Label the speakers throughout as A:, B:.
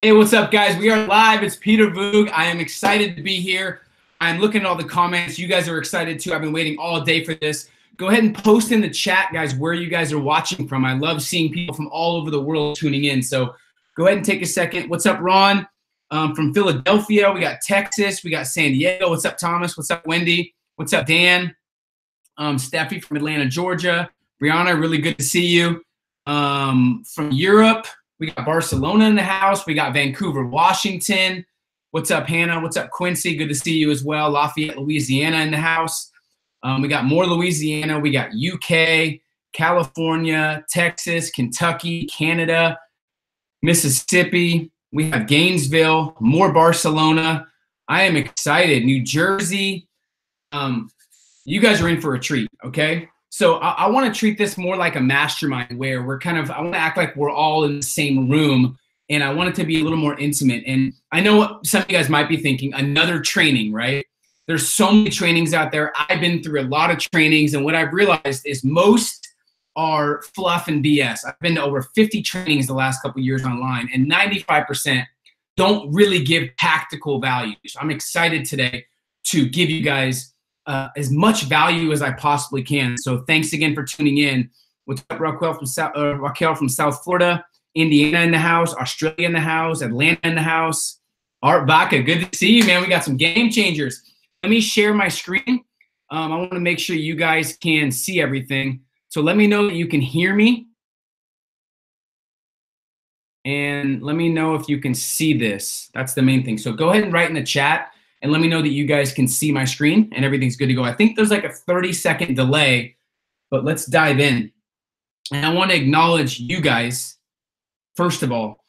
A: Hey, what's up, guys? We are live. It's Peter Voogd. I am excited to be here. I'm looking at all the comments. You guys are excited too. I've been waiting all day for this. Go ahead and post in the chat, guys, where you guys are watching from. I love seeing people from all over the world tuning in. So go ahead and take a second. What's up, Ron? From Philadelphia. We got Texas. We got San Diego. What's up, Thomas? What's up, Wendy? What's up, Dan? Steffi from Atlanta, Georgia. Brianna, really good to see you. From Europe. We got Barcelona in the house. We got Vancouver, Washington. What's up, Hannah? What's up, Quincy? Good to see you as well. Lafayette, Louisiana in the house. We got more Louisiana. We got UK, California, Texas, Kentucky, Canada, Mississippi. We have Gainesville, more Barcelona. I am excited. New Jersey. You guys are in for a treat, okay? So I want to treat this more like a mastermind where we're I want to act like we're all in the same room, and I want it to be a little more intimate. And I know what some of you guys might be thinking, another training, right? There's so many trainings out there. I've been through a lot of trainings, and what I've realized is most are fluff and BS. I've been to over 50 trainings the last couple of years online, and 95% don't really give tactical value. So I'm excited today to give you guys as much value as I possibly can. So thanks again for tuning in. What's up, Raquel from South Florida, Indiana in the house, Australia in the house, Atlanta in the house. Art Baca, good to see you, man. We got some game changers. Let me share my screen. I want to make sure you guys can see everything. So let me know that you can hear me. And let me know if you can see this. That's the main thing. So go ahead and write in the chat and let me know that you guys can see my screen and everything's good to go. I think there's like a 30-second delay, but let's dive in. And I want to acknowledge you guys, first of all,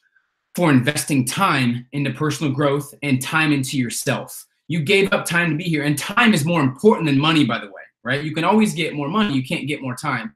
A: for investing time into personal growth and time into yourself. You gave up time to be here, and time is more important than money, by the way, right? You can always get more money. You can't get more time.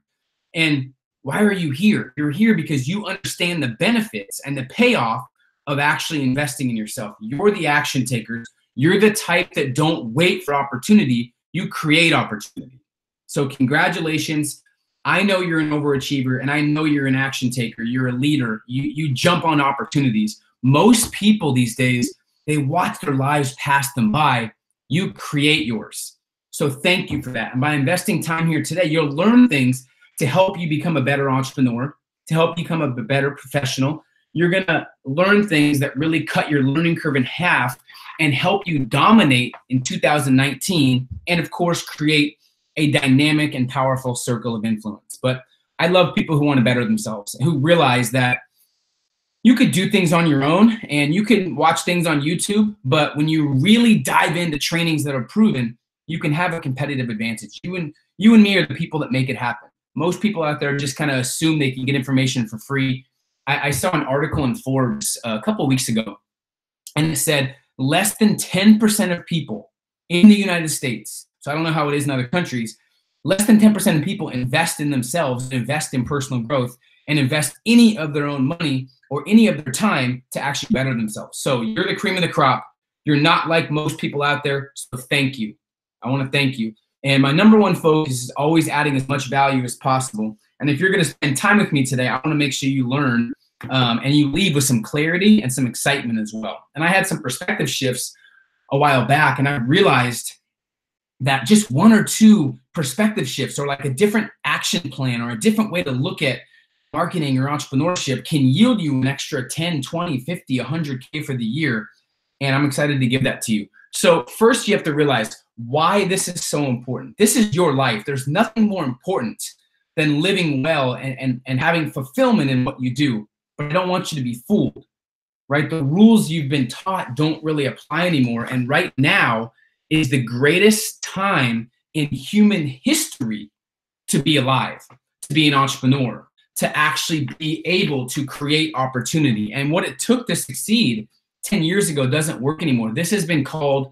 A: And why are you here? You're here because you understand the benefits and the payoff of actually investing in yourself. You're the action takers. You're the type that don't wait for opportunity. You create opportunity. So congratulations. I know you're an overachiever, and I know you're an action taker. You're a leader. You jump on opportunities. Most people these days, they watch their lives pass them by. You create yours. So thank you for that. And by investing time here today, you'll learn things to help you become a better entrepreneur, to help you become a better professional. You're going to learn things that really cut your learning curve in half and help you dominate in 2019, and of course, create a dynamic and powerful circle of influence. But I love people who want to better themselves, who realize that you could do things on your own and you can watch things on YouTube, but when you really dive into trainings that are proven, you can have a competitive advantage. You and me are the people that make it happen. Most people out there just kind of assume they can get information for free. I saw an article in Forbes a couple of weeks ago, and it said less than 10% of people in the United States, so I don't know how it is in other countries, less than 10% of people invest in themselves, invest in personal growth, and invest any of their own money or any of their time to actually better themselves. So you're the cream of the crop. You're not like most people out there, so thank you. I want to thank you. And my number one focus is always adding as much value as possible. And if you're going to spend time with me today, I want to make sure you learn and you leave with some clarity and some excitement as well. And I had some perspective shifts a while back, and I realized that just one or two perspective shifts, or like a different action plan or a different way to look at marketing or entrepreneurship, can yield you an extra 10, 20, 50, 100K for the year. And I'm excited to give that to you. So first, you have to realize why this is so important. This is your life. There's nothing more important than living well and having fulfillment in what you do. But I don't want you to be fooled, right? The rules you've been taught don't really apply anymore. And right now is the greatest time in human history to be alive, to be an entrepreneur, to actually be able to create opportunity. And what it took to succeed 10 years ago doesn't work anymore. This has been called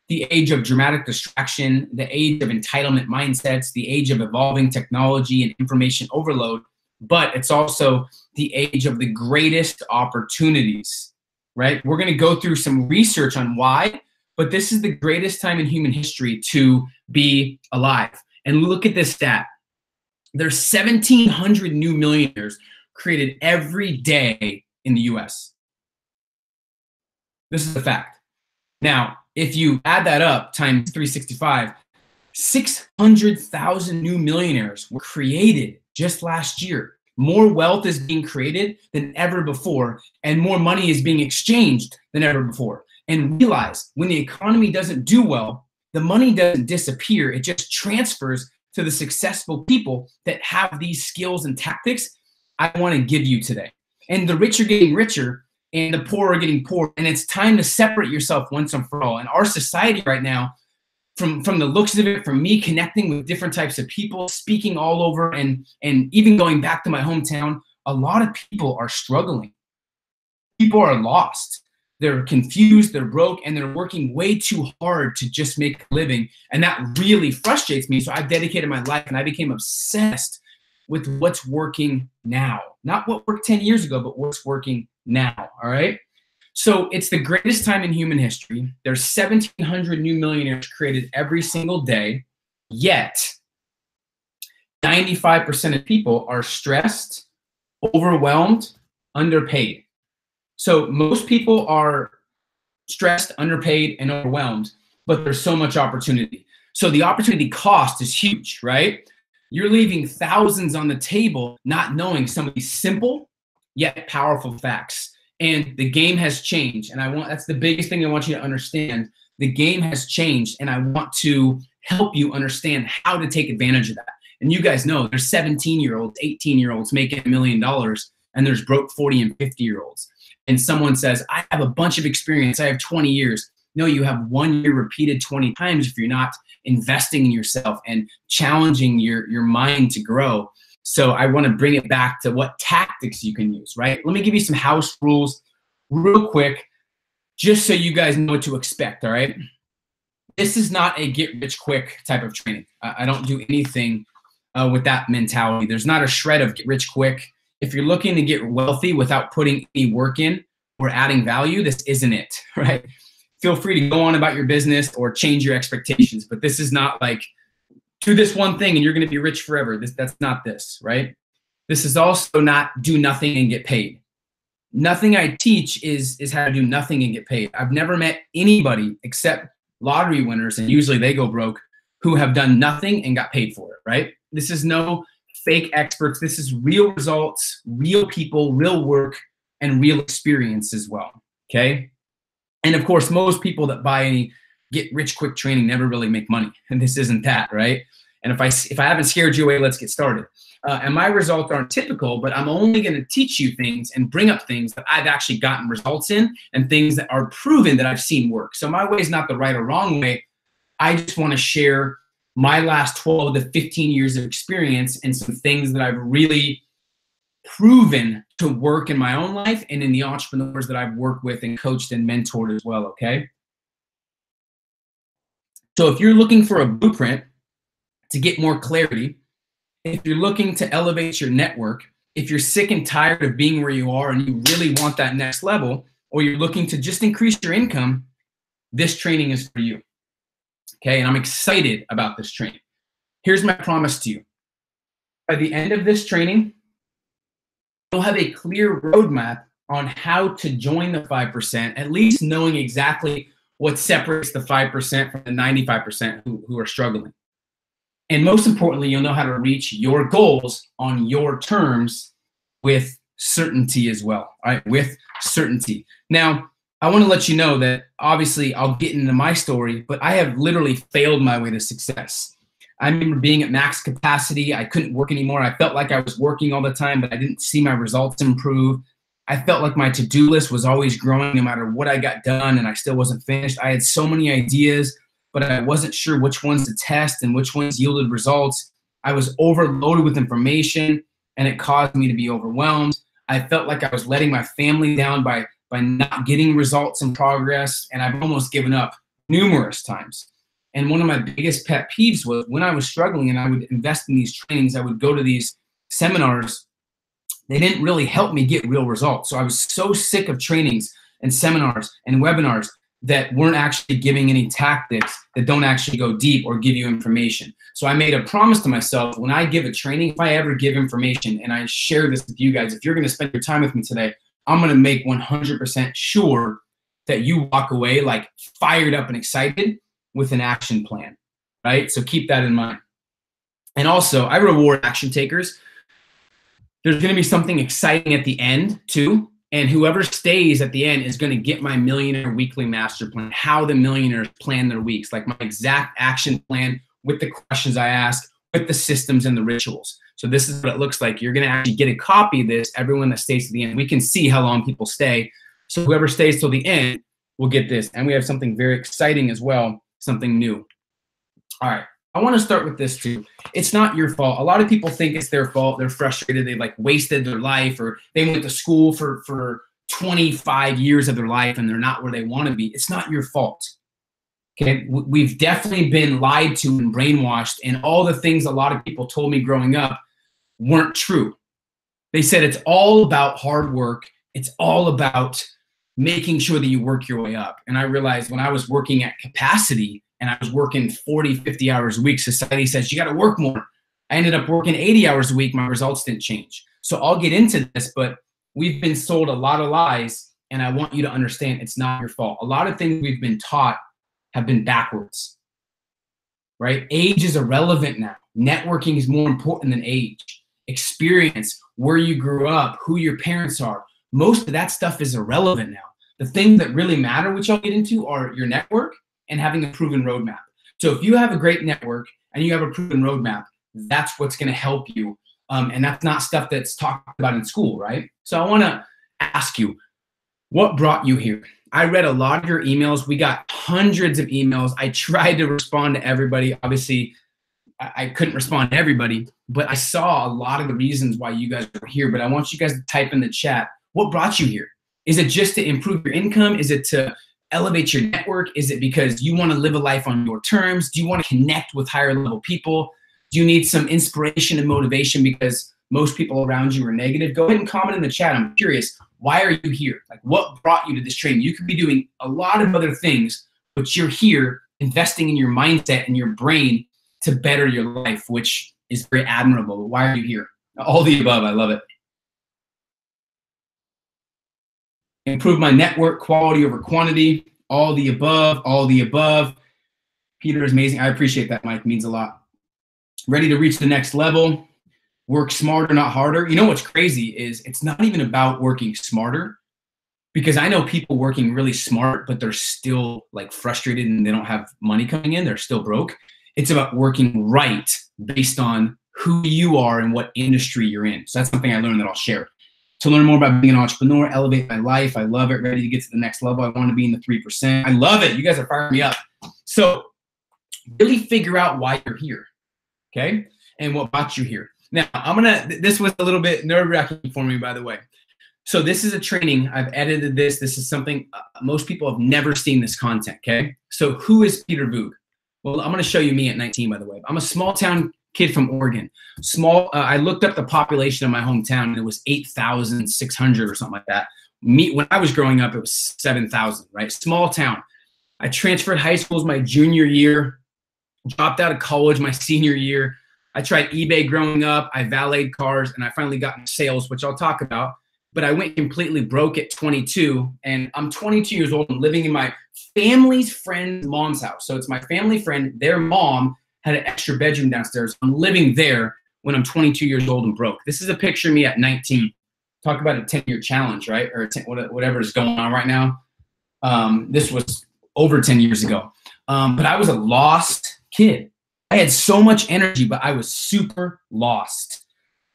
A: the age of dramatic distraction, the age of entitlement mindsets, the age of evolving technology and information overload, but it's also the age of the greatest opportunities, right? We're going to go through some research on why, but this is the greatest time in human history to be alive. And look at this stat. There's 1,700 new millionaires created every day in the US. This is a fact. Now, if you add that up times 365, 600,000 new millionaires were created just last year. More wealth is being created than ever before, and more money is being exchanged than ever before. And realize when the economy doesn't do well, the money doesn't disappear. It just transfers to the successful people that have these skills and tactics I want to give you today. And the rich are getting richer and the poor are getting poor. And it's time to separate yourself once and for all. And our society right now, from the looks of it, from me connecting with different types of people, speaking all over, and even going back to my hometown, a lot of people are struggling. People are lost. They're confused, they're broke, and they're working way too hard to just make a living. And that really frustrates me. So I've dedicated my life and I became obsessed with what's working now. Not what worked 10 years ago, but what's working now, all right? So it's the greatest time in human history. There's 1,700 new millionaires created every single day, yet 95% of people are stressed, overwhelmed, underpaid. So most people are stressed, underpaid, and overwhelmed, but there's so much opportunity. So the opportunity cost is huge, right? You're leaving thousands on the table not knowing some of these simple yet powerful facts. And the game has changed. And that's the biggest thing I want you to understand. The game has changed, and I want to help you understand how to take advantage of that. And you guys know there's 17-year-olds, 18-year-olds making $1 million, and there's broke 40 and 50-year-olds. And someone says, I have a bunch of experience. I have 20 years. No, you have 1 year repeated 20 times if you're not investing in yourself and challenging your mind to grow. So I want to bring it back to what tactics you can use, right? Let me give you some house rules real quick, just so you guys know what to expect, all right? This is not a get rich quick type of training. I don't do anything with that mentality. There's not a shred of get rich quick. If you're looking to get wealthy without putting any work in or adding value, this isn't it, right? Feel free to go on about your business or change your expectations, but this is not like, do this one thing and you're going to be rich forever. That's not this, right? This is also not do nothing and get paid. Nothing I teach is how to do nothing and get paid. I've never met anybody except lottery winners, and usually they go broke, who have done nothing and got paid for it, right? This is no fake experts. This is real results, real people, real work, and real experience as well, okay? And of course, most people that buy any get rich quick training never really make money, and this isn't that, right? And if I haven't scared you away, let's get started. And my results aren't typical, but I'm only going to teach you things and bring up things that I've actually gotten results in and things that are proven that I've seen work. So my way is not the right or wrong way. I just want to share my last 12 to 15 years of experience and some things that I've really proven to work in my own life and in the entrepreneurs that I've worked with and coached and mentored as well, okay? So if you're looking for a blueprint to get more clarity, if you're looking to elevate your network, if you're sick and tired of being where you are and you really want that next level, or you're looking to just increase your income, this training is for you. Okay, and I'm excited about this training. Here's my promise to you. By the end of this training, you'll have a clear roadmap on how to join the 5%, at least knowing exactly what separates the 5% from the 95% who are struggling. And most importantly, you'll know how to reach your goals on your terms with certainty as well, all right? With certainty. Now, I want to let you know that obviously I'll get into my story, but I have literally failed my way to success. I remember being at max capacity. I couldn't work anymore. I felt like I was working all the time, but I didn't see my results improve. I felt like my to-do list was always growing no matter what I got done, and I still wasn't finished. I had so many ideas, but I wasn't sure which ones to test and which ones yielded results. I was overloaded with information, and it caused me to be overwhelmed. I felt like I was letting my family down by not getting results and progress, and I've almost given up numerous times. And one of my biggest pet peeves was when I was struggling and I would invest in these trainings, I would go to these seminars. They didn't really help me get real results. So I was so sick of trainings and seminars and webinars that weren't actually giving any tactics, that don't actually go deep or give you information. So I made a promise to myself, when I give a training, if I ever give information and I share this with you guys, if you're going to spend your time with me today, I'm going to make 100% sure that you walk away like fired up and excited with an action plan, right? So keep that in mind. And also, I reward action takers. There's going to be something exciting at the end too. And whoever stays at the end is going to get my Millionaire Weekly Master Plan, how the millionaires plan their weeks, like my exact action plan with the questions I ask, with the systems and the rituals. So this is what it looks like. You're going to actually get a copy of this, everyone that stays to the end. We can see how long people stay. So whoever stays till the end will get this. And we have something very exciting as well, something new. All right. I want to start with this too. It's not your fault. A lot of people think it's their fault. They're frustrated. They like wasted their life, or they went to school for 25 years of their life and they're not where they want to be. It's not your fault. Okay. We've definitely been lied to and brainwashed, and all the things a lot of people told me growing up weren't true. They said it's all about hard work. It's all about making sure that you work your way up. And I realized when I was working at capacity and I was working 40, 50 hours a week, society says you got to work more. I ended up working 80 hours a week. My results didn't change. So I'll get into this, but we've been sold a lot of lies, and I want you to understand it's not your fault. A lot of things we've been taught have been backwards, right? Age is irrelevant now. Networking is more important than age. Experience, where you grew up, who your parents are. Most of that stuff is irrelevant now. The things that really matter, which I'll get into, are your network and having a proven roadmap. So if you have a great network and you have a proven roadmap, that's what's going to help you. And that's not stuff that's talked about in school, right? So I want to ask you, what brought you here? I read a lot of your emails. We got hundreds of emails. I tried to respond to everybody. Obviously, I couldn't respond to everybody, but I saw a lot of the reasons why you guys are here. But I want you guys to type in the chat, what brought you here? Is it just to improve your income? Is it to elevate your network? Is it because you want to live a life on your terms? Do you want to connect with higher level people? Do you need some inspiration and motivation because most people around you are negative? Go ahead and comment in the chat. I'm curious, why are you here? Like, what brought you to this training? You could be doing a lot of other things, but you're here investing in your mindset and your brain to better your life, which is very admirable. But why are you here? All the above. I love it. Improve my network, quality over quantity. All the above, all the above. Peter is amazing. I appreciate that, Mike. It means a lot. Ready to reach the next level. Work smarter, not harder. You know what's crazy is it's not even about working smarter, because I know people working really smart, but they're still like frustrated and they don't have money coming in. They're still broke. It's about working right based on who you are and what industry you're in. So that's something I learned that I'll share. To learn more about being an entrepreneur, elevate my life. I love it. Ready to get to the next level. I want to be in the 3%. I love it. You guys are firing me up. So really figure out why you're here, okay? And what brought you here. Now, this was a little bit nerve-wracking for me, by the way. So this is a training. I've edited this. This is something most people have never seen this content, okay? So who is Peter Voogd? Well, I'm going to show you me at 19, by the way. I'm a small town kid from Oregon. I looked up the population of my hometown, and it was 8,600 or something like that. When I was growing up, it was 7,000, right? Small town. I transferred high schools my junior year, dropped out of college my senior year. I tried eBay growing up. I valeted cars, and I finally got into sales, which I'll talk about. But I went completely broke at 22, and I'm 22 years old and living in my family's friend's mom's house. So it's my family friend, their mom had an extra bedroom downstairs. I'm living there when I'm 22 years old and broke. This is a picture of me at 19. Talk about a 10-year challenge, right? Or whatever is going on right now. This was over 10 years ago. But I was a lost kid. I had so much energy, but I was super lost,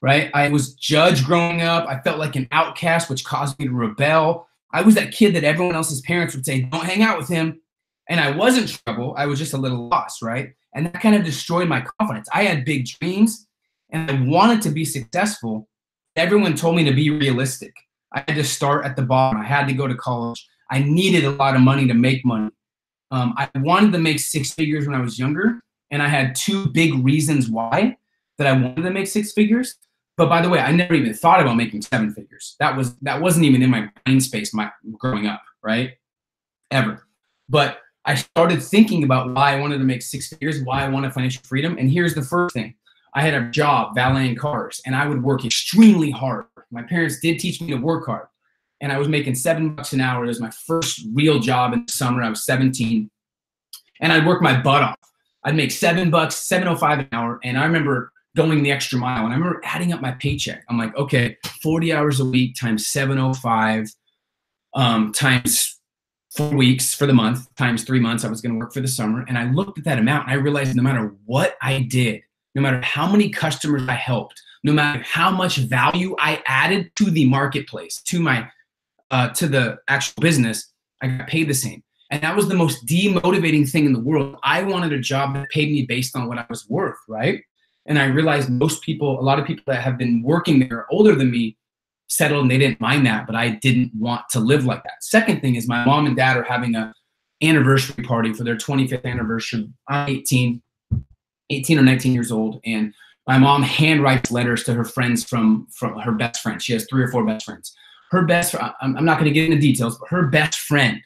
A: right? I was judged growing up. I felt like an outcast, which caused me to rebel. I was that kid that everyone else's parents would say, don't hang out with him. And I wasn't trouble. I was just a little lost, right? And that kind of destroyed my confidence. I had big dreams and I wanted to be successful. Everyone told me to be realistic. I had to start at the bottom. I had to go to college. I needed a lot of money to make money. I wanted to make 6 figures when I was younger. And I had 2 big reasons why that I wanted to make 6 figures. But by the way, I never even thought about making 7 figures. That wasn't even in my brain space growing up, right? Ever. But I started thinking about why I wanted to make 6 figures, why I wanted financial freedom. And here's the first thing. I had a job valeting cars, and I would work extremely hard. My parents did teach me to work hard. and I was making $7 an hour. It was my first real job in the summer. I was 17, and I'd work my butt off. I'd make $7, $7.05 an hour, and I remember going the extra mile. And I remember adding up my paycheck. I'm like, okay, 40 hours a week times 705 times 4 weeks for the month times 3 months I was going to work for the summer. And I looked at that amount and I realized no matter what I did, no matter how many customers I helped, no matter how much value I added to the marketplace, to my to the actual business, I got paid the same. And that was the most demotivating thing in the world. I wanted a job that paid me based on what I was worth, right? And I realized most people, a lot of people that have been working there older than me, settled and they didn't mind that, but I didn't want to live like that. Second thing is my mom and dad are having a anniversary party for their 25th anniversary. I'm 18 or 19 years old, and my mom handwrites letters to her friends from her best friend. She has 3 or 4 best friends. Her best, I'm not going to get into details, but her best friend,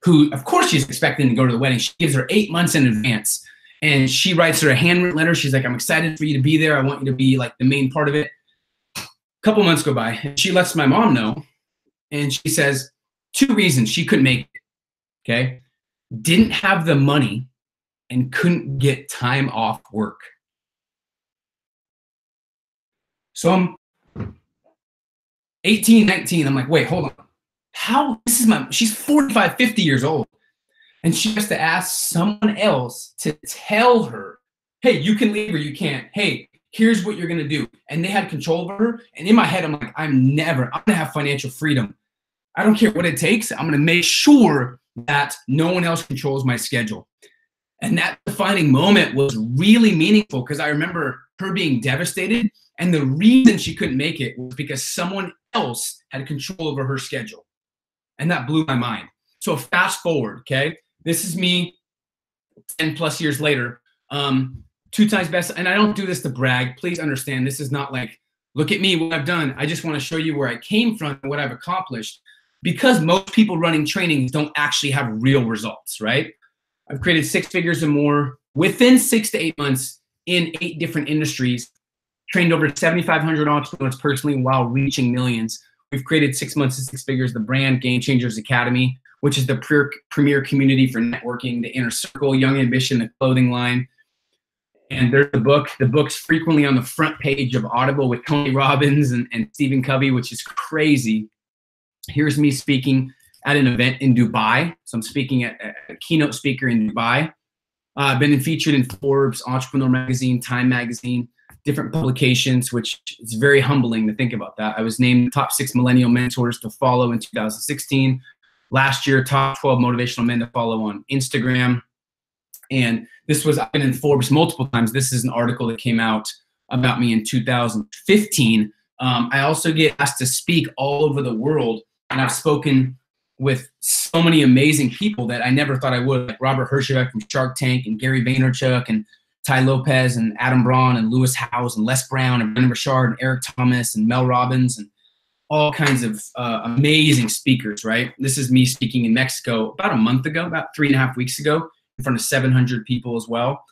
A: who of course she's expecting to go to the wedding, she gives her 8 months in advance, and she writes her a handwritten letter. She's like, I'm excited for you to be there. I want you to be like the main part of it. A couple months go by, and she lets my mom know, and she says 2 reasons she couldn't make it. Okay, didn't have the money and couldn't get time off work. So I'm 18, 19. I'm like, wait, hold on. How? This is she's 45, 50 years old. And she has to ask someone else to tell her, hey, you can leave or you can't. Hey, here's what you're going to do. And they had control over her. And in my head, I'm like, I'm going to have financial freedom. I don't care what it takes. I'm going to make sure that no one else controls my schedule. And that defining moment was really meaningful because I remember her being devastated. And the reason she couldn't make it was because someone else had control over her schedule. And that blew my mind. So fast forward, okay? This is me 10 plus years later. 2 times best. And I don't do this to brag. Please understand, this is not like, look at me, what I've done. I just want to show you where I came from and what I've accomplished. Because most people running trainings don't actually have real results, right? I've created 6 figures or more within 6 to 8 months in 8 different industries, trained over 7,500 entrepreneurs personally while reaching millions. We've created 6 months to 6 figures, the brand Game Changers Academy, which is the premier community for networking, the Inner Circle, Young Ambition, the clothing line. And there's the book. The book's frequently on the front page of Audible with Tony Robbins and Stephen Covey, which is crazy. Here's me speaking at an event in Dubai. So I'm speaking at a keynote speaker in Dubai. I've been featured in Forbes, Entrepreneur Magazine, Time Magazine, different publications, which is very humbling to think about that. I was named top 6 millennial mentors to follow in 2016. Last year, top 12 motivational men to follow on Instagram. And I've been in Forbes multiple times. This is an article that came out about me in 2015. I also get asked to speak all over the world, and I've spoken with so many amazing people that I never thought I would, like Robert Herjavec from Shark Tank, and Gary Vaynerchuk, and Ty Lopez, and Adam Braun, and Lewis Howes, and Les Brown, and Brendan Burchard, and Eric Thomas, and Mel Robbins, and all kinds of amazing speakers, right? This is me speaking in Mexico about a month ago, about 3.5 weeks ago, in front of 700 people as well.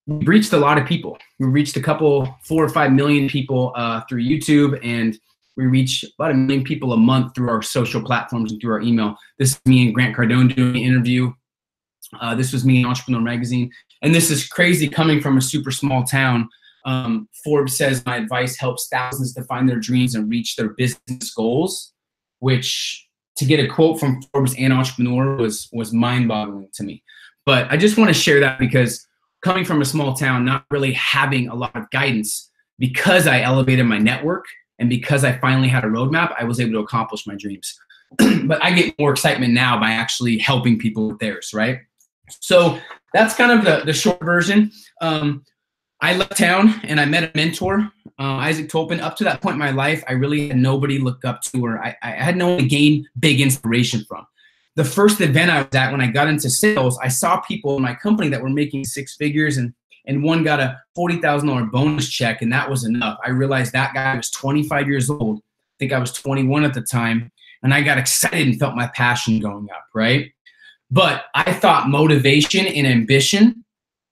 A: We reached a lot of people. We reached 4 or 5 million people through YouTube, and we reach about 1 million people a month through our social platforms and through our email. This is me and Grant Cardone doing an interview. This was me in Entrepreneur Magazine. And this is crazy coming from a super small town. Forbes says my advice helps thousands to find their dreams and reach their business goals, which to get a quote from Forbes and Entrepreneur was mind-boggling to me. But I just want to share that because coming from a small town, not really having a lot of guidance, because I elevated my network and because I finally had a roadmap, I was able to accomplish my dreams. But I get more excitement now by actually helping people with theirs, right? So that's kind of the short version. I left town and I met a mentor, Isaac Tolpin. Up to that point in my life, I really had nobody to look up to, or I had no one to gain big inspiration from. The first event I was at when I got into sales, I saw people in my company that were making 6 figures, and one got a $40,000 bonus check, and that was enough. I realized that guy was 25 years old. I think I was 21 at the time, and I got excited and felt my passion going up, right? But I thought motivation and ambition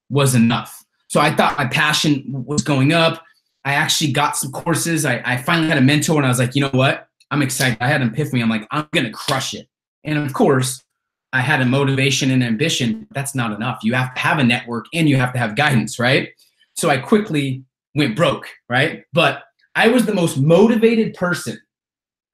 A: was enough. So I thought my passion was going up. I actually got some courses. I finally had a mentor, and I was like, you know what? I'm excited. I had an epiphany. I'm like, I'm going to crush it. And of course, I had a motivation and ambition. That's not enough. You have to have a network and you have to have guidance, right? So I quickly went broke, right? But I was the most motivated person.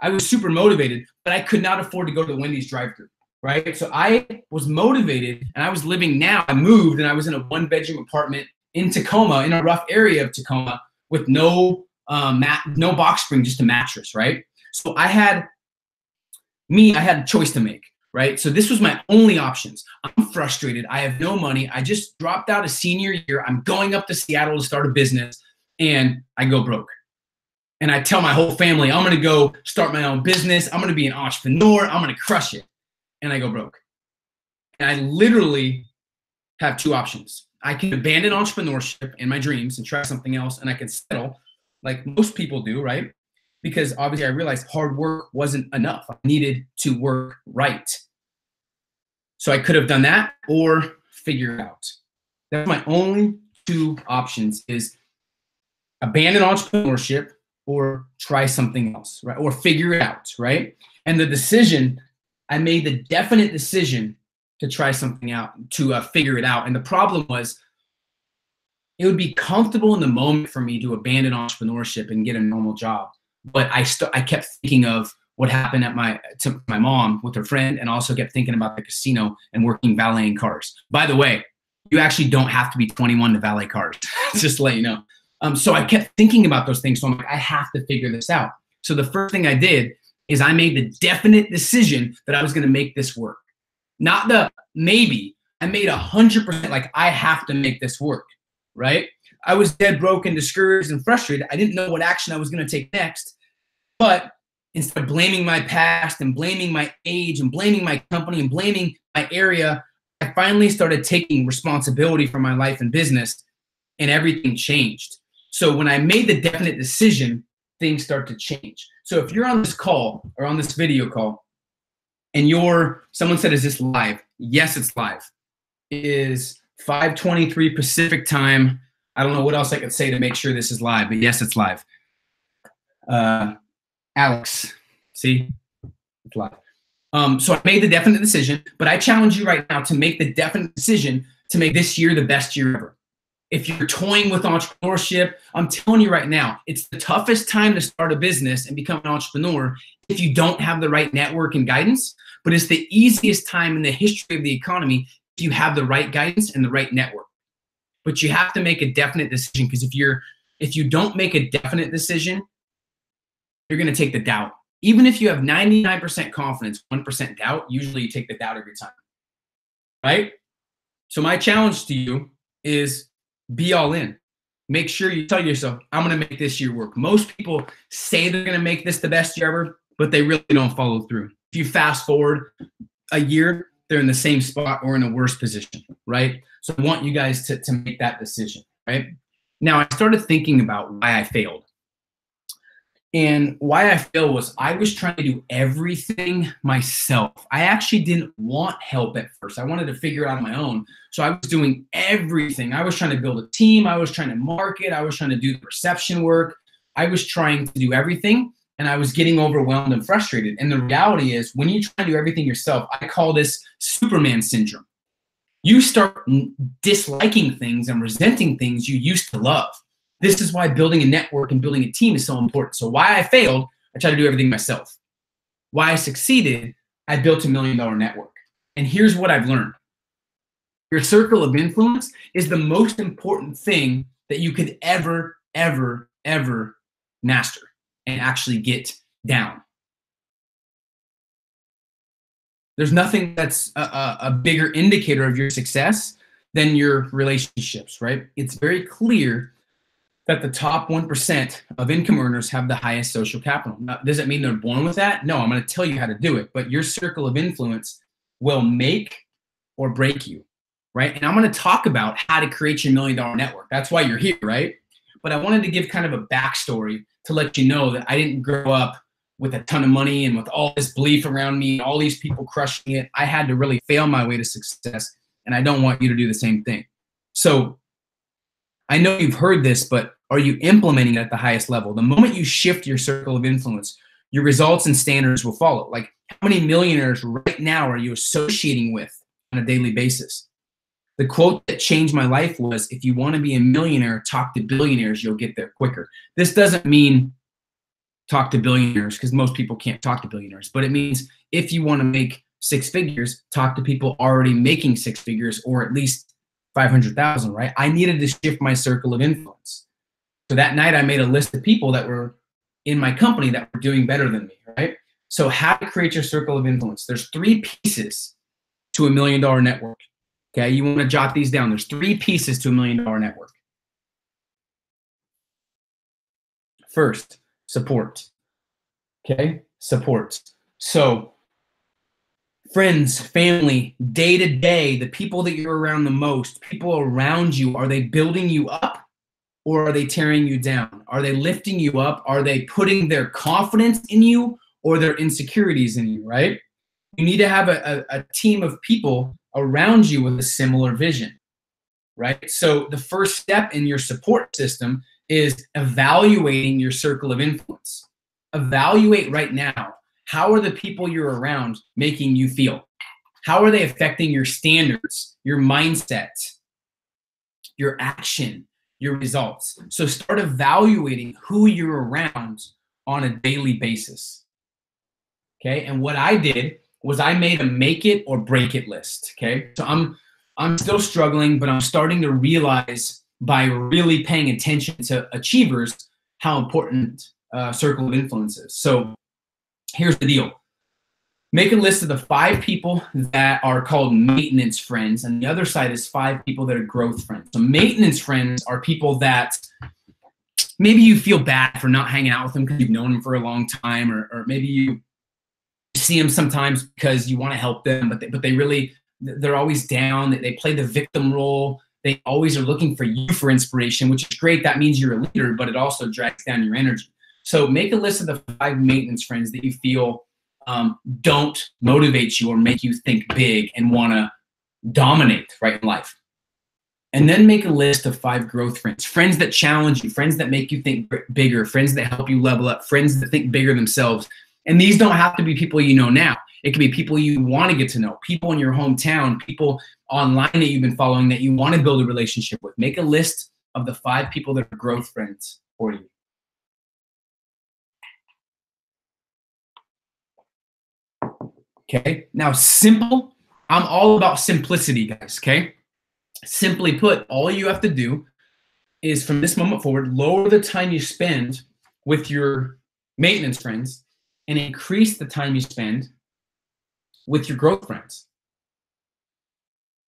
A: I was super motivated, but I could not afford to go to the Wendy's drive-thru, right? So I was motivated, and I was living now. I moved, and I was in a one-bedroom apartment in Tacoma, in a rough area of Tacoma, with no box spring, just a mattress, right? So I had a choice to make, right? So this was my only options. I'm frustrated. I have no money. I just dropped out of senior year. I'm going up to Seattle to start a business, and I go broke. And I tell my whole family, I'm going to go start my own business. I'm going to be an entrepreneur. I'm going to crush it. And I go broke. And I literally have two options. I can abandon entrepreneurship and my dreams and try something else, and I can settle like most people do, right? Because obviously I realized hard work wasn't enough. I needed to work right. So I could have done that or figure it out. That's my only two options, is abandon entrepreneurship or try something else, right? Or figure it out, right? And the decision, I made the definite decision to try something out, to figure it out. And the problem was, it would be comfortable in the moment for me to abandon entrepreneurship and get a normal job. But I kept thinking of what happened to my mom with her friend, and also kept thinking about the casino and working valeting cars. By the way, you actually don't have to be 21 to valet cars, just to let you know. So I kept thinking about those things. So I'm like, I have to figure this out. So the first thing I did is I made the definite decision that I was going to make this work. Not the maybe. I made 100% like, I have to make this work, right? I was dead broke and discouraged and frustrated. I didn't know what action I was going to take next. But instead of blaming my past and blaming my age and blaming my company and blaming my area, I finally started taking responsibility for my life and business, and everything changed. So when I made the definite decision, things start to change. So if you're on this call or on this video call, and someone said, is this live? Yes, it's live. It is 5:23 Pacific time. I don't know what else I could say to make sure this is live, but yes, it's live. Alex, see, it's live. So I made the definite decision, but I challenge you right now to make the definite decision to make this year the best year ever. If you're toying with entrepreneurship, I'm telling you right now, it's the toughest time to start a business and become an entrepreneur if you don't have the right network and guidance, but it's the easiest time in the history of the economy if you have the right guidance and the right network. But you have to make a definite decision, because if you don't make a definite decision, you're going to take the doubt. Even if you have 99% confidence, 1% doubt, usually you take the doubt every time, right? So my challenge to you is be all in. Make sure you tell yourself, I'm going to make this year work. Most people say they're going to make this the best year ever, but they really don't follow through. If you fast forward a year, they're in the same spot or in a worse position, right? So I want you guys to make that decision, right? Now, I started thinking about why I failed. And why I failed was I was trying to do everything myself. I actually didn't want help at first. I wanted to figure it out on my own. So I was doing everything. I was trying to build a team. I was trying to market. I was trying to do the reception work. I was trying to do everything, and I was getting overwhelmed and frustrated. And the reality is, when you try to do everything yourself, I call this Superman syndrome. You start disliking things and resenting things you used to love. This is why building a network and building a team is so important. So why I failed, I tried to do everything myself. Why I succeeded, I built $1 million network. And here's what I've learned. Your circle of influence is the most important thing that you could ever, ever, ever master and actually get down. There's nothing that's a bigger indicator of your success than your relationships, right? It's very clear that the top 1% of income earners have the highest social capital. Now, does it mean they're born with that? No, I'm going to tell you how to do it. But your circle of influence will make or break you, right? And I'm going to talk about how to create your $1 million network. That's why you're here, right? But I wanted to give kind of a backstory to let you know that I didn't grow up with a ton of money and with all this belief around me, all these people crushing it. I had to really fail my way to success, and I don't want you to do the same thing. So I know you've heard this, but are you implementing it at the highest level? The moment you shift your circle of influence, your results and standards will follow. Like, how many millionaires right now are you associating with on a daily basis? The quote that changed my life was, if you want to be a millionaire, talk to billionaires, you'll get there quicker. This doesn't mean talk to billionaires, because most people can't talk to billionaires, but it means if you want to make 6 figures, talk to people already making 6 figures, or at least 500,000, right? I needed to shift my circle of influence. So that night I made a list of people that were in my company that were doing better than me, right? So how to create your circle of influence. There's 3 pieces to $1 million network. Okay, you want to jot these down. There's 3 pieces to $1 million network. First, support. Okay, support. So friends, family, day to day, the people that you're around the most, people around you, are they building you up or are they tearing you down? Are they lifting you up? Are they putting their confidence in you or their insecurities in you, right? You need to have a team of people around you with a similar vision, right? So the first step in your support system is evaluating your circle of influence. Evaluate right now. How are the people you're around making you feel? How are they affecting your standards, your mindset, your action, your results? So start evaluating who you're around on a daily basis. Okay, and what I did was I made a make it or break it list. Okay, so I'm still struggling, but I'm starting to realize by really paying attention to achievers how important circle of influence is. So here's the deal. Make a list of the 5 people that are called maintenance friends, and the other side is 5 people that are growth friends. So maintenance friends are people that maybe you feel bad for not hanging out with them because you've known them for a long time, or maybe you see them sometimes because you want to help them, but they're always down. They play the victim role. They always are looking for you for inspiration, which is great. That means you're a leader, but it also drags down your energy. So make a list of the 5 maintenance friends that you feel don't motivate you or make you think big and want to dominate right in life. And then make a list of 5 growth friends, friends that challenge you, friends that make you think bigger, friends that help you level up, friends that think bigger themselves. And these don't have to be people you know now. It can be people you want to get to know, people in your hometown, people online that you've been following that you want to build a relationship with. Make a list of the 5 people that are growth friends for you. Okay, now simple. I'm all about simplicity, guys, okay? Simply put, all you have to do is from this moment forward, lower the time you spend with your maintenance friends and increase the time you spend with your growth friends,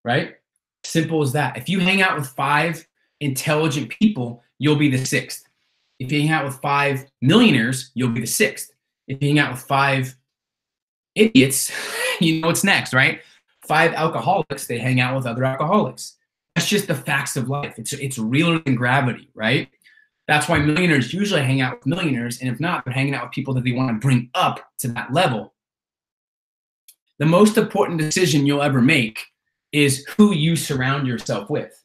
A: right? Simple as that. If you hang out with 5 intelligent people, you'll be the 6th. If you hang out with 5 millionaires, you'll be the 6th. If you hang out with 5 idiots, you know what's next, right? 5 alcoholics, they hang out with other alcoholics. That's just the facts of life. It's realer than gravity, right? That's why millionaires usually hang out with millionaires, and if not, they're hanging out with people that they want to bring up to that level. The most important decision you'll ever make is who you surround yourself with,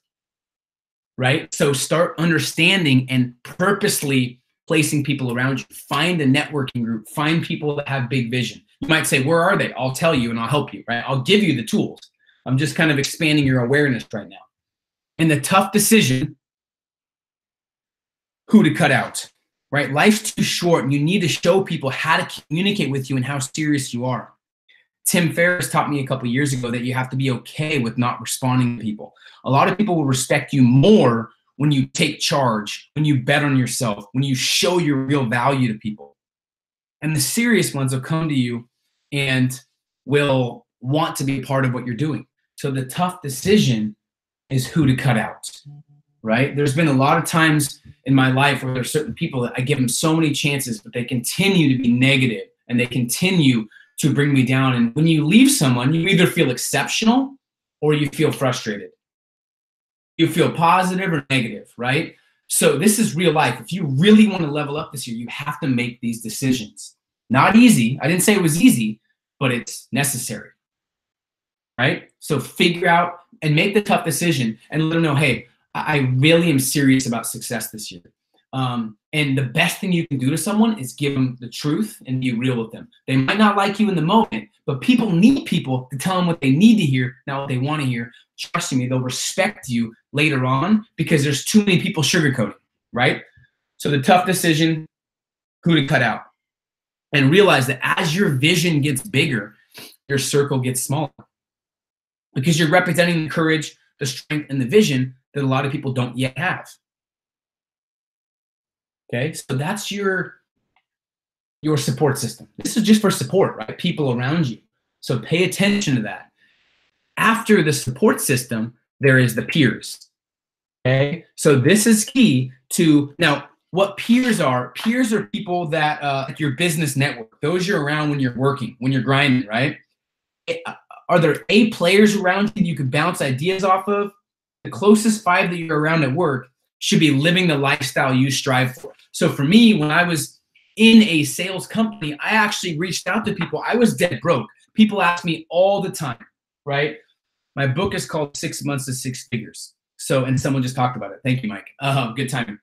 A: right? So start understanding and purposely placing people around you. Find a networking group. Find people that have big vision. You might say, where are they? I'll tell you and I'll help you, right? I'll give you the tools. I'm just kind of expanding your awareness right now. And the tough decision, who to cut out, right? Life's too short and you need to show people how to communicate with you and how serious you are. Tim Ferriss taught me a couple years ago that you have to be okay with not responding to people. A lot of people will respect you more when you take charge, when you bet on yourself, when you show your real value to people. And the serious ones will come to you and will want to be a part of what you're doing. So the tough decision is who to cut out, right? There's been a lot of times in my life where there's certain people that I give them so many chances, but they continue to be negative and they continue to bring me down. And when you leave someone, you either feel exceptional or you feel frustrated. You feel positive or negative, right? So this is real life. If you really want to level up this year, you have to make these decisions. Not easy. I didn't say it was easy, but it's necessary, right? So figure out and make the tough decision and let them know, hey, I really am serious about success this year. And the best thing you can do to someone is give them the truth and be real with them. They might not like you in the moment, but people need people to tell them what they need to hear, not what they want to hear. Trust me, they'll respect you later on because there's too many people sugarcoating, right? So the tough decision, who to cut out. And realize that as your vision gets bigger, your circle gets smaller. Because you're representing the courage, the strength, and the vision that a lot of people don't yet have. Okay, so that's your support system. This is just for support, right? People around you. So pay attention to that. After the support system, there is the peers. Okay, so this is key to, now, what peers are people that, like your business network, those you're around when you're working, when you're grinding, right? Are there A players around you that you could bounce ideas off of? The closest 5 that you're around at work should be living the lifestyle you strive for. So for me, when I was in a sales company, I actually reached out to people. I was dead broke. People ask me all the time, right? My book is called 6 Months to Six Figures. So, and someone just talked about it. Thank you, Mike. Good timing.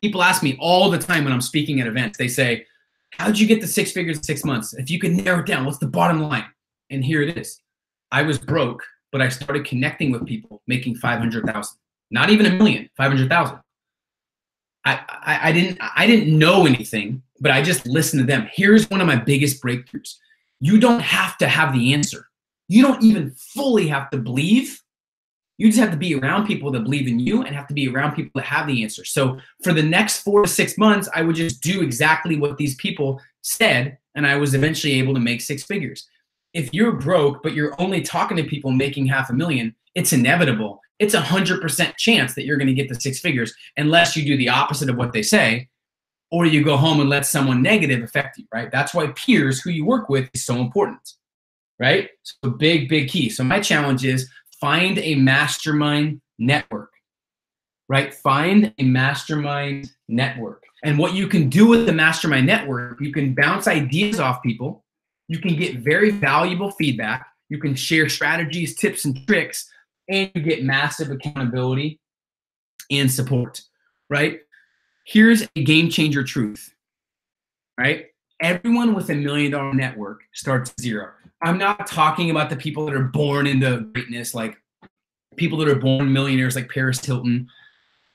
A: People ask me all the time when I'm speaking at events, they say, how'd you get to 6 figures in 6 months? If you could narrow it down, what's the bottom line? And here it is. I was broke, but I started connecting with people making 500,000, not even 1 million, 500,000. I didn't know anything, but I just listened to them. Here's one of my biggest breakthroughs. You don't have to have the answer. You don't even fully have to believe. You just have to be around people that believe in you and have to be around people that have the answer. So for the next 4 to 6 months, I would just do exactly what these people said, and I was eventually able to make 6 figures. If you're broke, but you're only talking to people making $500,000, it's inevitable. It's 100% chance that you're going to get to 6 figures unless you do the opposite of what they say, or you go home and let someone negative affect you, right? That's why peers, who you work with, is so important, right? So big key. So my challenge is find a mastermind network, right? Find a mastermind network. And what you can do with the mastermind network, you can bounce ideas off people. You can get very valuable feedback. You can share strategies, tips, and tricks, and you get massive accountability and support, right? Here's a game changer truth, right? Everyone with $1 million network starts at 0. I'm not talking about the people that are born into greatness, like people that are born millionaires like Paris Hilton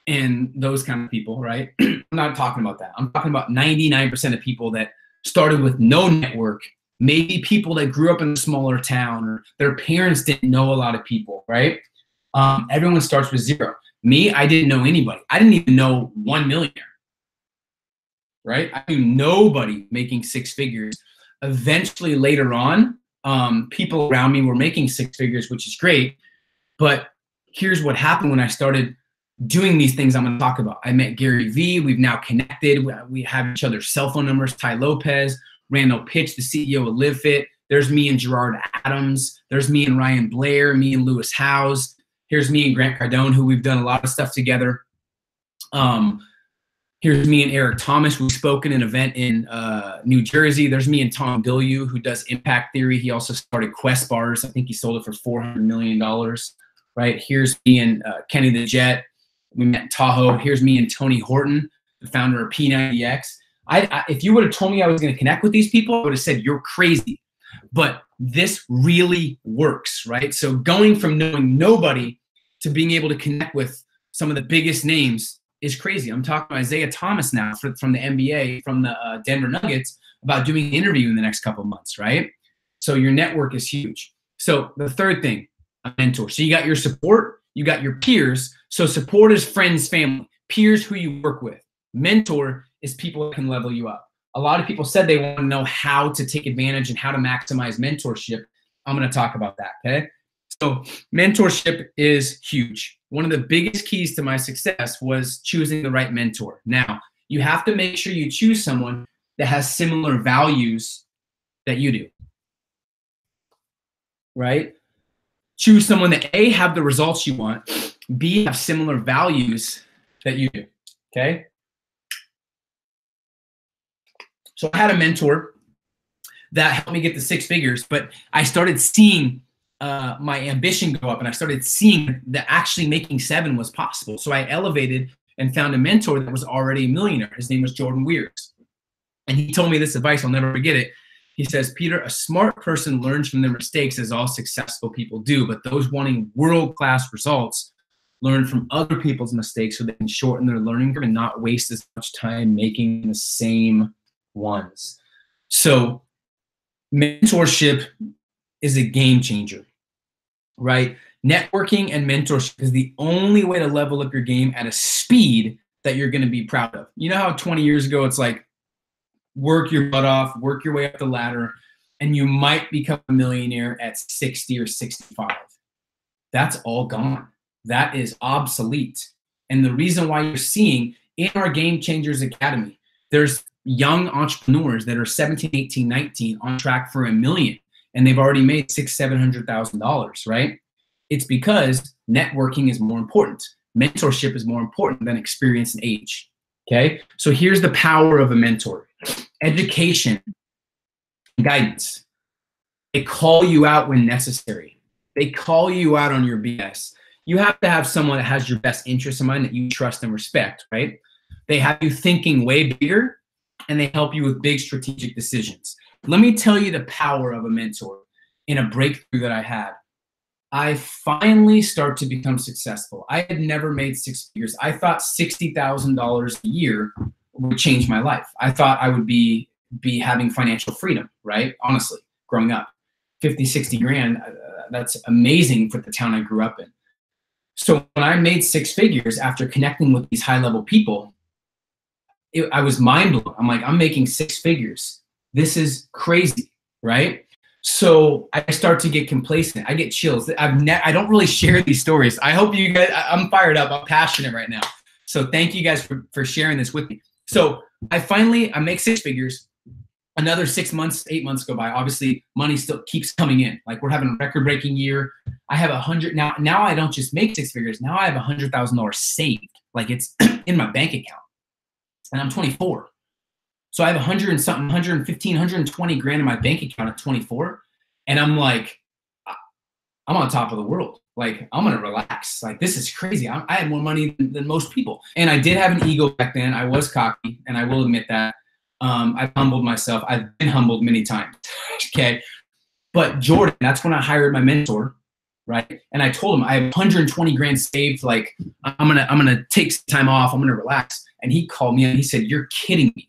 A: and those kind of people, right? I'm not talking about that. I'm talking about 99% of people that started with no network, maybe people that grew up in a smaller town or their parents didn't know a lot of people, right? Everyone starts with 0. Me, I didn't know anybody. I didn't even know one millionaire, right? I knew nobody making 6 figures. Eventually, later on, people around me were making 6 figures, which is great. But here's what happened when I started doing these things I'm going to talk about. I met Gary Vee. We've now connected. We have each other's cell phone numbers. Ty Lopez, Randall Pitch, the CEO of LiveFit. There's me and Gerard Adams. There's me and Ryan Blair, me and Lewis Howes. Here's me and Grant Cardone, who we've done a lot of stuff together. Here's me and Eric Thomas. We've spoken at an event in New Jersey. There's me and Tom Bilyeu, who does impact theory. He also started Quest Bars. I think he sold it for $400 million, right? Here's me and Kenny the Jet. We met in Tahoe. Here's me and Tony Horton, the founder of P90X. If you would have told me I was going to connect with these people, I would have said, you're crazy. But this really works, right? So going from knowing nobody to being able to connect with some of the biggest names is crazy. I'm talking to Isaiah Thomas now from the NBA, from the Denver Nuggets, about doing an interview in the next couple of months, right? So your network is huge. So the third thing, a mentor. So you got your support, you got your peers. So support is friends, family. Peers, who you work with. Mentor is people that can level you up. A lot of people said they want to know how to take advantage and how to maximize mentorship. I'm going to talk about that, okay? So mentorship is huge. One of the biggest keys to my success was choosing the right mentor. Now, you have to make sure you choose someone that has similar values that you do, right? Choose someone that A, have the results you want, B, have similar values that you do, okay? So I had a mentor that helped me get to 6 figures, but I started seeing my ambition go up, and I started seeing that actually making 7 was possible. So I elevated and found a mentor that was already a millionaire. His name was Jordan Weirs. And he told me this advice, I'll never forget it. He says, Peter, a smart person learns from their mistakes, as all successful people do, but those wanting world-class results learn from other people's mistakes so they can shorten their learning curve and not waste as much time making the same ones. So mentorship is a game changer, right? Networking and mentorship is the only way to level up your game at a speed that you're going to be proud of. You know how 20 years ago, it's like, work your butt off, work your way up the ladder, and you might become a millionaire at 60 or 65. That's all gone. That is obsolete. And the reason why you're seeing in our Game Changers Academy, there's young entrepreneurs that are 17, 18, 19 on track for $1 million, and they've already made $600,000, $700,000, right? It's because networking is more important. Mentorship is more important than experience and age. Okay, so here's the power of a mentor. Education, guidance. They call you out when necessary. They call you out on your BS. You have to have someone that has your best interests in mind, that you trust and respect, right? They have you thinking way bigger, and they help you with big strategic decisions. Let me tell you the power of a mentor in a breakthrough that I had. I finally start to become successful. I had never made 6 figures. I thought $60,000 a year would change my life. I thought I would be having financial freedom, right? Honestly, growing up, 50, 60 grand, that's amazing for the town I grew up in. So when I made 6 figures after connecting with these high-level people, I was mind blown. I'm like, I'm making 6 figures. This is crazy, right? So I start to get complacent. I get chills. I don't really share these stories. I hope you guys, I'm fired up. I'm passionate right now. So thank you guys for sharing this with me. So I make 6 figures. Another 6 months, 8 months go by. Obviously, money still keeps coming in. Like, we're having a record-breaking year. I have 100 now. Now I don't just make 6 figures. Now I have $100,000 saved. Like, it's in my bank account, and I'm 24. So I have 100 and something, 115, 120 grand in my bank account at 24. And I'm like, I'm on top of the world. Like, I'm going to relax. Like, this is crazy. I had more money than most people. And I did have an ego back then. I was cocky, and I will admit that. I've humbled myself. I've been humbled many times. Okay. But Jordan, that's when I hired my mentor. Right. And I told him I have 120 grand saved. Like, I'm going to take some time off. I'm going to relax. And he called me and he said, "You're kidding me."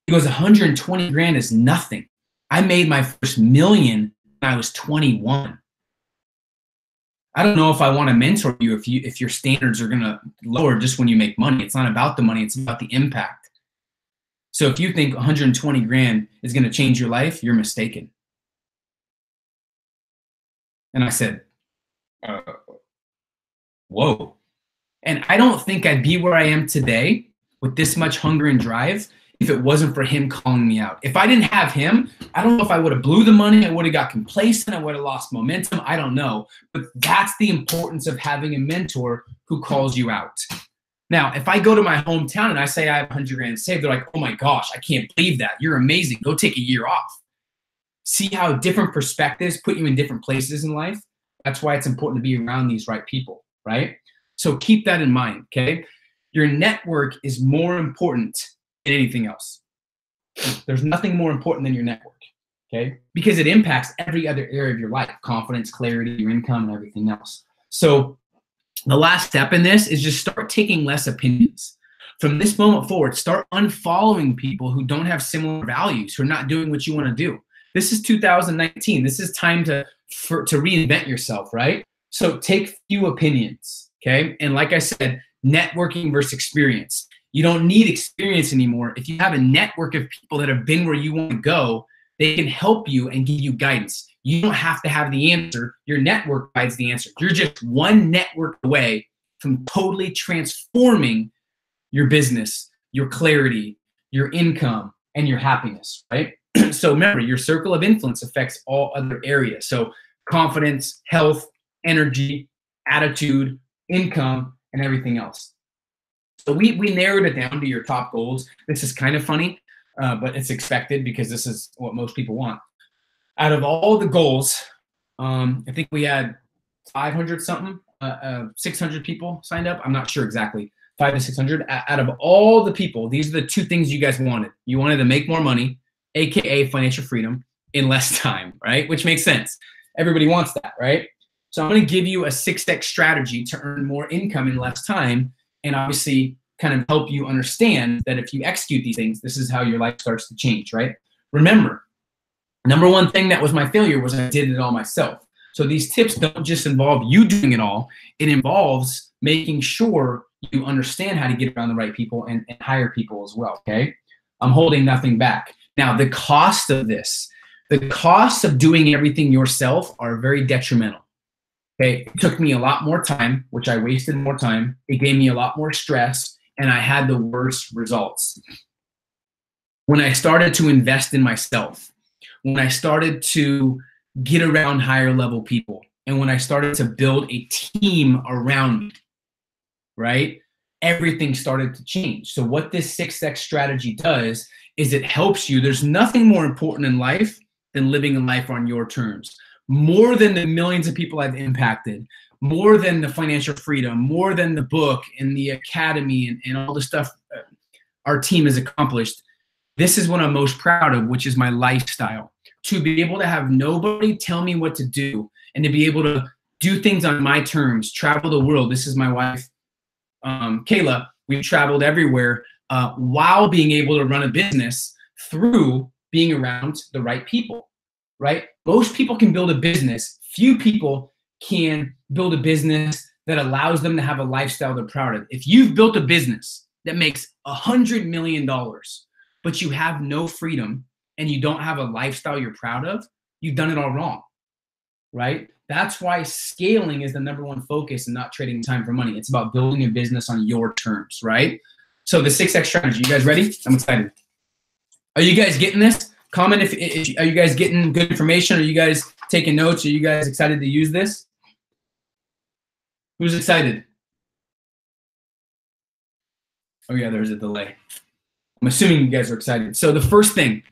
A: He goes, 120 grand is nothing. I made my first $1 million when I was 21. I don't know if I want to mentor you if your standards are going to lower just when you make money. It's not about the money. It's about the impact. So if you think 120 grand is going to change your life, you're mistaken. And I said, whoa. And I don't think I'd be where I am today with this much hunger and drive if it wasn't for him calling me out. If I didn't have him, I don't know if I would have blew the money. I would have got complacent. I would have lost momentum. I don't know. But that's the importance of having a mentor who calls you out. Now, if I go to my hometown and I say I have 100 grand saved, they're like, "Oh my gosh, I can't believe that. You're amazing. Go take a year off." See how different perspectives put you in different places in life? That's why it's important to be around these right people, right? So keep that in mind, okay? Your network is more important than anything else. There's nothing more important than your network, okay? Because it impacts every other area of your life: confidence, clarity, your income, and everything else. So the last step in this is just start taking less opinions. From this moment forward, start unfollowing people who don't have similar values, who are not doing what you want to do. This is 2019. This is time to reinvent yourself, right? So take few opinions, okay? And like I said, networking versus experience. You don't need experience anymore. If you have a network of people that have been where you want to go, they can help you and give you guidance. You don't have to have the answer. Your network provides the answer. You're just one network away from totally transforming your business, your clarity, your income, and your happiness, right? So remember, your circle of influence affects all other areas. So confidence, health, energy, attitude, income, and everything else. So we narrowed it down to your top goals. This is kind of funny, but it's expected because this is what most people want. out of all the goals, I think we had 500 something, 600 people signed up. I'm not sure exactly, 500 to 600. Out of all the people, these are the two things you guys wanted. You wanted to make more money, AKA financial freedom, in less time, right? Which makes sense. Everybody wants that, right? So I'm going to give you a 6X strategy to earn more income in less time, and obviously kind of help you understand that if you execute these things, this is how your life starts to change, right? Remember, number one thing that was my failure was I did it all myself. So these tips don't just involve you doing it all. It involves making sure you understand how to get around the right people and hire people as well, okay? I'm holding nothing back. Now, the cost of this, the costs of doing everything yourself are very detrimental. Okay, it took me a lot more time, which I wasted more time. It gave me a lot more stress, and I had the worst results. When I started to invest in myself, when I started to get around higher level people, and when I started to build a team around me, right? Everything started to change. So what this 6X strategy does is it helps you. There's nothing more important in life than living a life on your terms. More than the millions of people I've impacted, more than the financial freedom, more than the book and the academy and all the stuff our team has accomplished. This is what I'm most proud of, which is my lifestyle. To be able to have nobody tell me what to do and to be able to do things on my terms, travel the world. This is my wife, Kayla. We've traveled everywhere while being able to run a business through being around the right people, right? Most people can build a business. Few people can build a business that allows them to have a lifestyle they're proud of. If you've built a business that makes $100 million, but you have no freedom and you don't have a lifestyle you're proud of, you've done it all wrong, right? That's why scaling is the number one focus and not trading time for money. It's about building a business on your terms, right? So the 6X strategy, you guys ready? I'm excited. Are you guys getting this? Comment if are you guys getting good information? Are you guys taking notes? Are you guys excited to use this? Who's excited? Oh yeah, there's a delay. I'm assuming you guys are excited. So the first thing,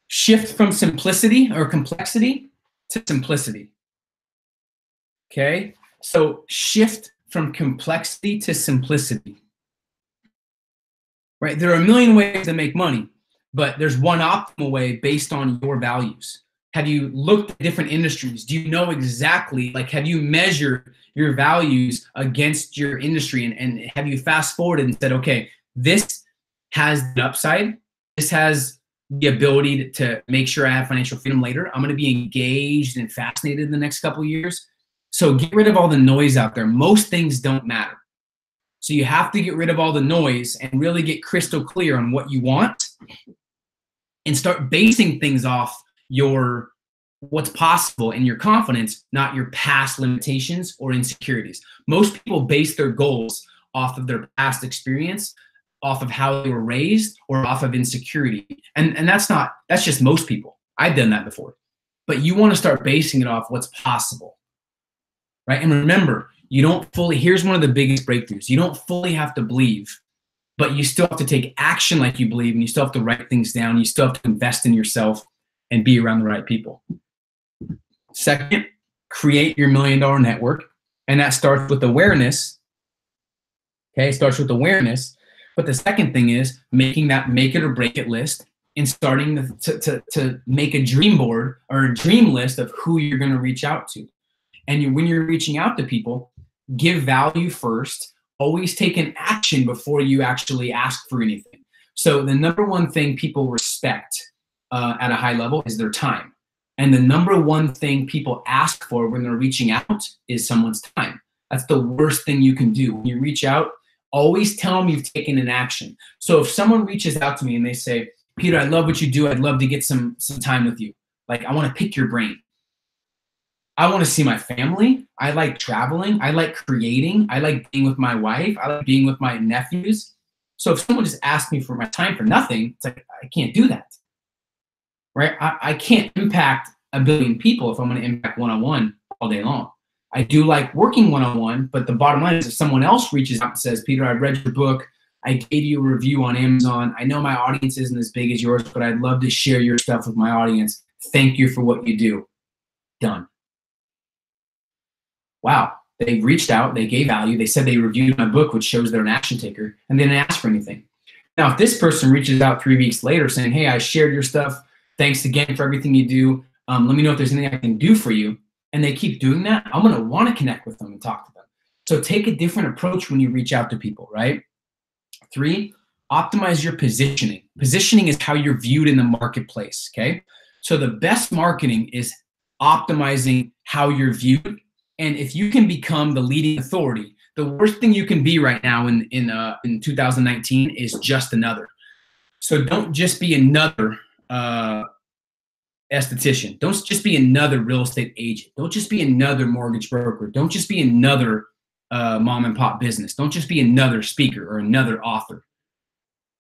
A: shift from simplicity or complexity to simplicity. Okay? So shift from complexity to simplicity. Right? There are a million ways to make money, but there's one optimal way based on your values. Have you looked at different industries? Do you know exactly, like, have you measured your values against your industry? And have you fast forwarded and said, okay, this has the upside. This has the ability to make sure I have financial freedom later. I'm going to be engaged and fascinated in the next couple of years. So get rid of all the noise out there. Most things don't matter. So you have to get rid of all the noise and really get crystal clear on what you want and start basing things off your what's possible and your confidence, not your past limitations or insecurities. Most people base their goals off of their past experience, off of how they were raised, or off of insecurity. And that's just most people. I've done that before. But you want to start basing it off what's possible, right? And remember, you don't fully, here's one of the biggest breakthroughs. You don't fully have to believe, but you still have to take action like you believe, and you still have to write things down. You still have to invest in yourself and be around the right people. Second, create your $1 million network. And that starts with awareness. Okay, it starts with awareness. But the second thing is making that make it or break it list and starting to make a dream board or a dream list of who you're going to reach out to. And when you're reaching out to people, give value first. Always take an action before you actually ask for anything. So the number one thing people respect at a high level is their time. And the number one thing people ask for when they're reaching out is someone's time. That's the worst thing you can do. When you reach out, always tell them you've taken an action. So if someone reaches out to me and they say, Peter, I love what you do. I'd love to get some time with you. Like, I want to pick your brain. I want to see my family. I like traveling. I like creating. I like being with my wife. I like being with my nephews. So if someone just asks me for my time for nothing, it's like, I can't do that. Right? I can't impact 1 billion people if I'm going to impact one-on-one all day long. I do like working one-on-one, but the bottom line is if someone else reaches out and says, Peter, I read your book. I gave you a review on Amazon. I know my audience isn't as big as yours, but I'd love to share your stuff with my audience. Thank you for what you do. Done. Wow. They reached out, they gave value, they said they reviewed my book, which shows they're an action taker, and they didn't ask for anything. Now, if this person reaches out 3 weeks later saying, hey, I shared your stuff, thanks again for everything you do, let me know if there's anything I can do for you, and they keep doing that, I'm going to want to connect with them and talk to them. So take a different approach when you reach out to people, right? 3, optimize your positioning. Positioning is how you're viewed in the marketplace, okay? So the best marketing is optimizing how you're viewed. And if you can become the leading authority, the worst thing you can be right now in 2019 is just another. So don't just be another esthetician. Don't just be another real estate agent. Don't just be another mortgage broker. Don't just be another mom and pop business. Don't just be another speaker or another author.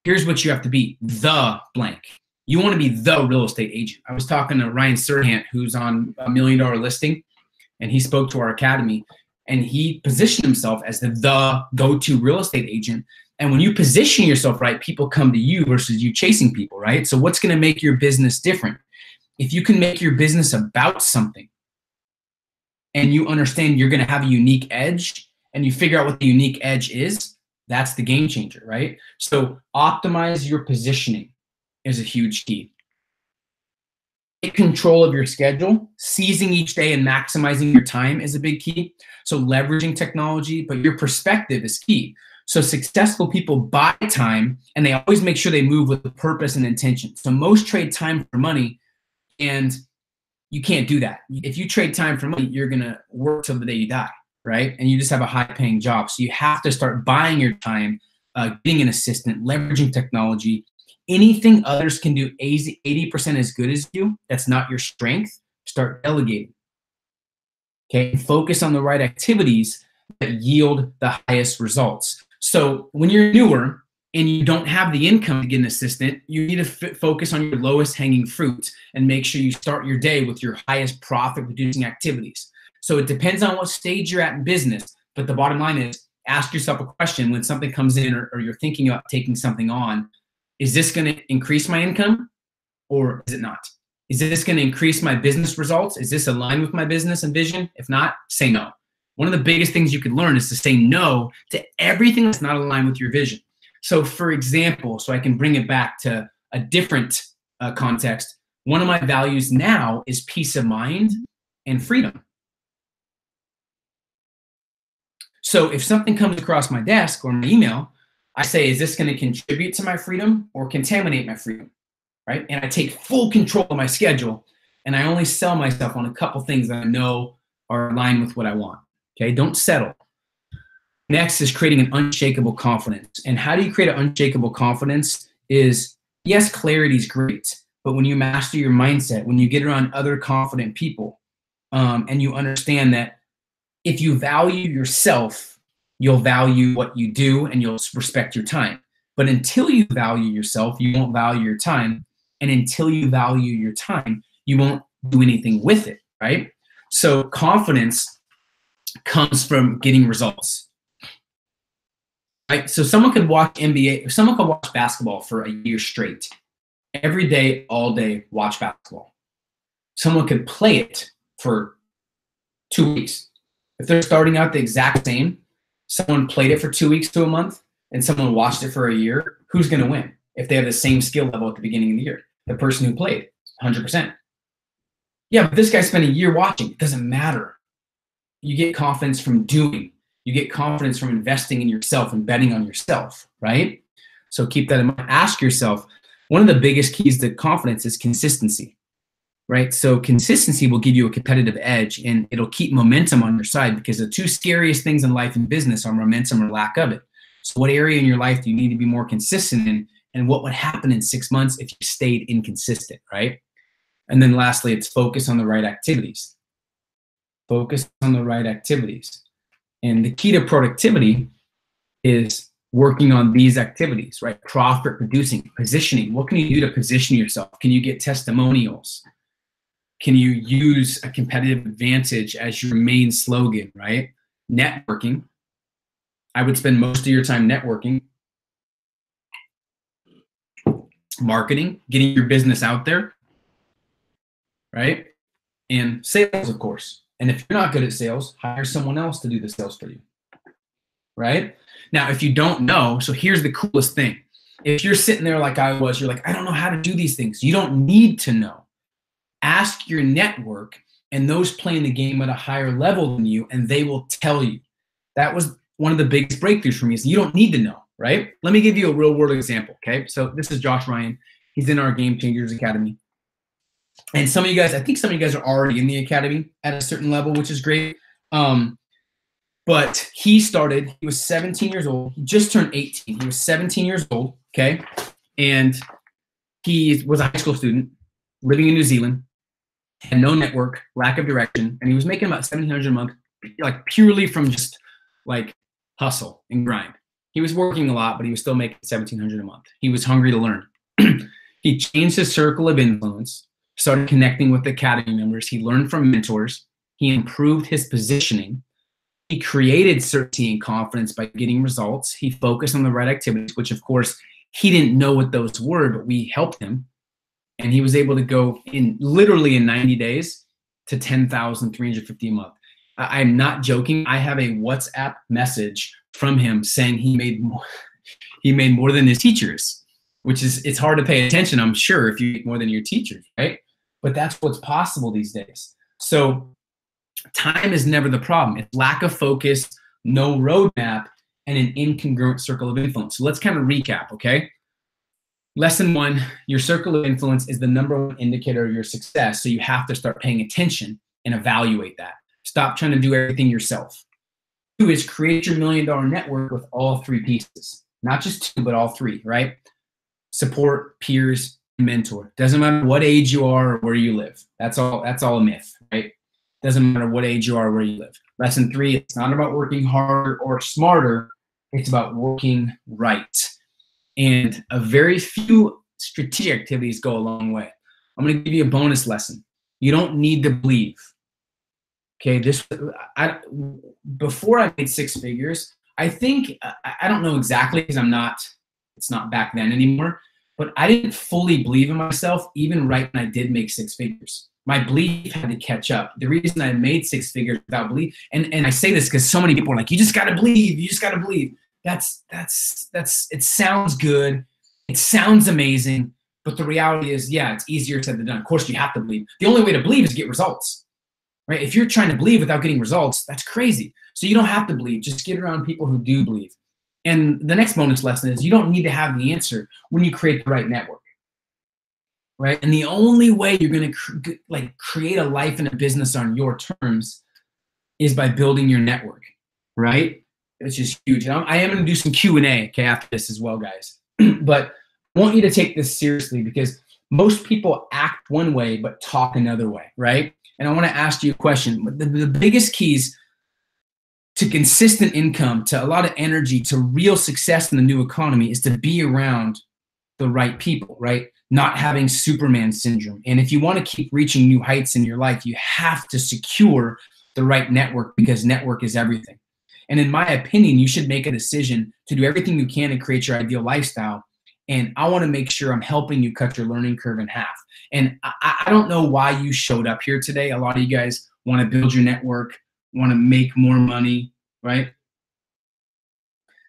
A: Here's what you have to be: the blank. You want to be the real estate agent. I was talking to Ryan Serhant, who's on $1 million listing, and he spoke to our academy, and he positioned himself as the go-to real estate agent. And when you position yourself right, people come to you versus you chasing people, right? So what's going to make your business different? If you can make your business about something and you understand you're going to have a unique edge and you figure out what the unique edge is, that's the game changer, right? So optimize your positioning is a huge key. Take control of your schedule. Seizing each day and maximizing your time is a big key. So leveraging technology, but your perspective is key. So successful people buy time, and they always make sure they move with purpose and intention. So most trade time for money, and you can't do that. If you trade time for money, you're going to work till the day you die, right? And you just have a high-paying job. So you have to start buying your time, getting an assistant, leveraging technology. Anything others can do 80% as good as you, that's not your strength, start delegating. Okay, focus on the right activities that yield the highest results. So when you're newer and you don't have the income to get an assistant, you need to focus on your lowest hanging fruit and make sure you start your day with your highest profit producing activities. So it depends on what stage you're at in business, but the bottom line is ask yourself a question when something comes in or you're thinking about taking something on. Is this going to increase my income or is it not? Is this going to increase my business results? Is this aligned with my business and vision? If not, say no. One of the biggest things you can learn is to say no to everything that's not aligned with your vision. So for example, so I can bring it back to a different context, one of my values now is peace of mind and freedom. So if something comes across my desk or my email, I say, is this going to contribute to my freedom or contaminate my freedom, right? And I take full control of my schedule, and I only sell myself on a couple things that I know are aligned with what I want, okay? Don't settle. Next is creating an unshakable confidence. And how do you create an unshakable confidence is, yes, clarity is great, but when you master your mindset, when you get around other confident people, and you understand that if you value yourself, you'll value what you do and you'll respect your time. But until you value yourself, you won't value your time. And until you value your time, you won't do anything with it, right? So confidence comes from getting results, right? So someone could watch NBA, someone could watch basketball for a year straight. Every day, all day, watch basketball. Someone could play it for 2 weeks. If they're starting out the exact same, someone played it for 2 weeks to a month, and someone watched it for a year, who's going to win? If they have the same skill level at the beginning of the year, the person who played, 100%. Yeah, but this guy spent a year watching. It doesn't matter. You get confidence from doing. You get confidence from investing in yourself and betting on yourself, right? So keep that in mind. Ask yourself, one of the biggest keys to confidence is consistency, right? So consistency will give you a competitive edge, and it'll keep momentum on your side, because the two scariest things in life and business are momentum or lack of it. So what area in your life do you need to be more consistent in, and what would happen in 6 months if you stayed inconsistent, right? And then lastly, it's focus on the right activities. Focus on the right activities. And the key to productivity is working on these activities, right? Profit producing, positioning. What can you do to position yourself? Can you get testimonials? Can you use a competitive advantage as your main slogan, right? Networking. I would spend most of your time networking. Marketing, getting your business out there. right? And sales, of course. And if you're not good at sales, hire someone else to do the sales for you, right? Now, if you don't know, so here's the coolest thing. If you're sitting there like I was, you're like, I don't know how to do these things. You don't need to know. Ask your network and those playing the game at a higher level than you, and they will tell you. That was one of the biggest breakthroughs for me is you don't need to know, right? Let me give you a real world example, okay? So this is Josh Ryan. He's in our Game Changers Academy. And some of you guys, I think some of you guys are already in the academy at a certain level, which is great. But he was 17 years old. He just turned 18. He was 17 years old, okay? And he was a high school student living in New Zealand, had no network, lack of direction, and he was making about $1,700 a month, like purely from just like hustle and grind. He was working a lot, but he was still making $1,700 a month. He was hungry to learn. He changed his circle of influence, started connecting with academy members. He learned from mentors. He improved his positioning. He created certainty and confidence by getting results. He focused on the right activities, which of course he didn't know what those were, but we helped him. And he was able to go literally in 90 days to $10,350 a month. I'm not joking. I have a WhatsApp message from him saying he made more than his teachers, which is, it's hard to pay attention, I'm sure, if you make more than your teachers, right? But that's what's possible these days. So time is never the problem. It's lack of focus, no roadmap, and an incongruent circle of influence. So let's kind of recap, okay? Lesson 1, your circle of influence is the #1 indicator of your success. So you have to start paying attention and evaluate that. Stop trying to do everything yourself. 2 is create your $1 million network with all 3 pieces. Not just 2, but all 3, right? Support, peers, mentor. Doesn't matter what age you are or where you live. That's all a myth, right? Doesn't matter what age you are or where you live. Lesson 3, it's not about working harder or smarter. It's about working right. And a very few strategic activities go a long way. I'm going to give you a bonus lesson. You don't need to believe. Okay, before I made 6 figures, I think, I don't know exactly because it's not back then anymore, but I didn't fully believe in myself even right when I did make 6 figures. My belief had to catch up. The reason I made 6 figures without belief, and I say this because so many people are like, you just got to believe, you just got to believe. It sounds good. It sounds amazing. But the reality is, yeah, it's easier said than done. Of course, you have to believe. The only way to believe is get results, right? If you're trying to believe without getting results, that's crazy. So you don't have to believe. Just get around people who do believe. And the next bonus lesson is you don't need to have the answer when you create the right network, right? And the only way you're going to create a life and a business on your terms is by building your network, right? It's just huge. And I am going to do some Q&A, okay, after this as well, guys. But I want you to take this seriously because most people act one way but talk another way, right? And I want to ask you a question. The biggest keys to consistent income, to a lot of energy, to real success in the new economy is to be around the right people, right? Not having Superman syndrome. And if you want to keep reaching new heights in your life, you have to secure the right network because network is everything. And in my opinion, you should make a decision to do everything you can to create your ideal lifestyle. And I want to make sure I'm helping you cut your learning curve in half. And I don't know why you showed up here today. A lot of you guys want to build your network, want to make more money, right?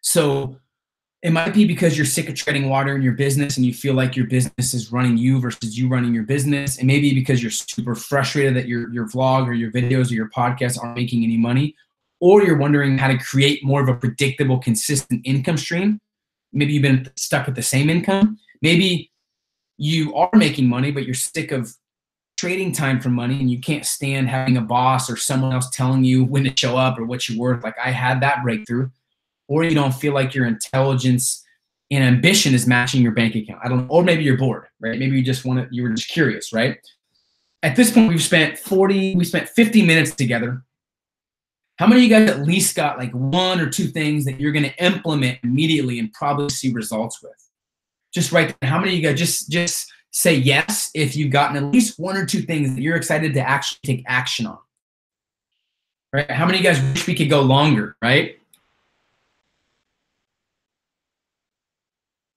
A: So it might be because you're sick of treading water in your business and you feel like your business is running you versus you running your business. And maybe because you're super frustrated that your vlog or your videos or your podcasts aren't making any money. Or you're wondering how to create more of a predictable, consistent income stream. Maybe you've been stuck with the same income. Maybe you are making money, but you're sick of trading time for money and you can't stand having a boss or someone else telling you when to show up or what you're worth. Like I had that breakthrough. Or you don't feel like your intelligence and ambition is matching your bank account. I don't know. Or maybe you're bored, right? Maybe you were just curious, right? At this point, we spent 50 minutes together. How many of you guys at least got like 1 or 2 things that you're going to implement immediately and probably see results with? Just write down. How many of you guys just say yes if you've gotten at least 1 or 2 things that you're excited to actually take action on? Right? How many of you guys wish we could go longer, right?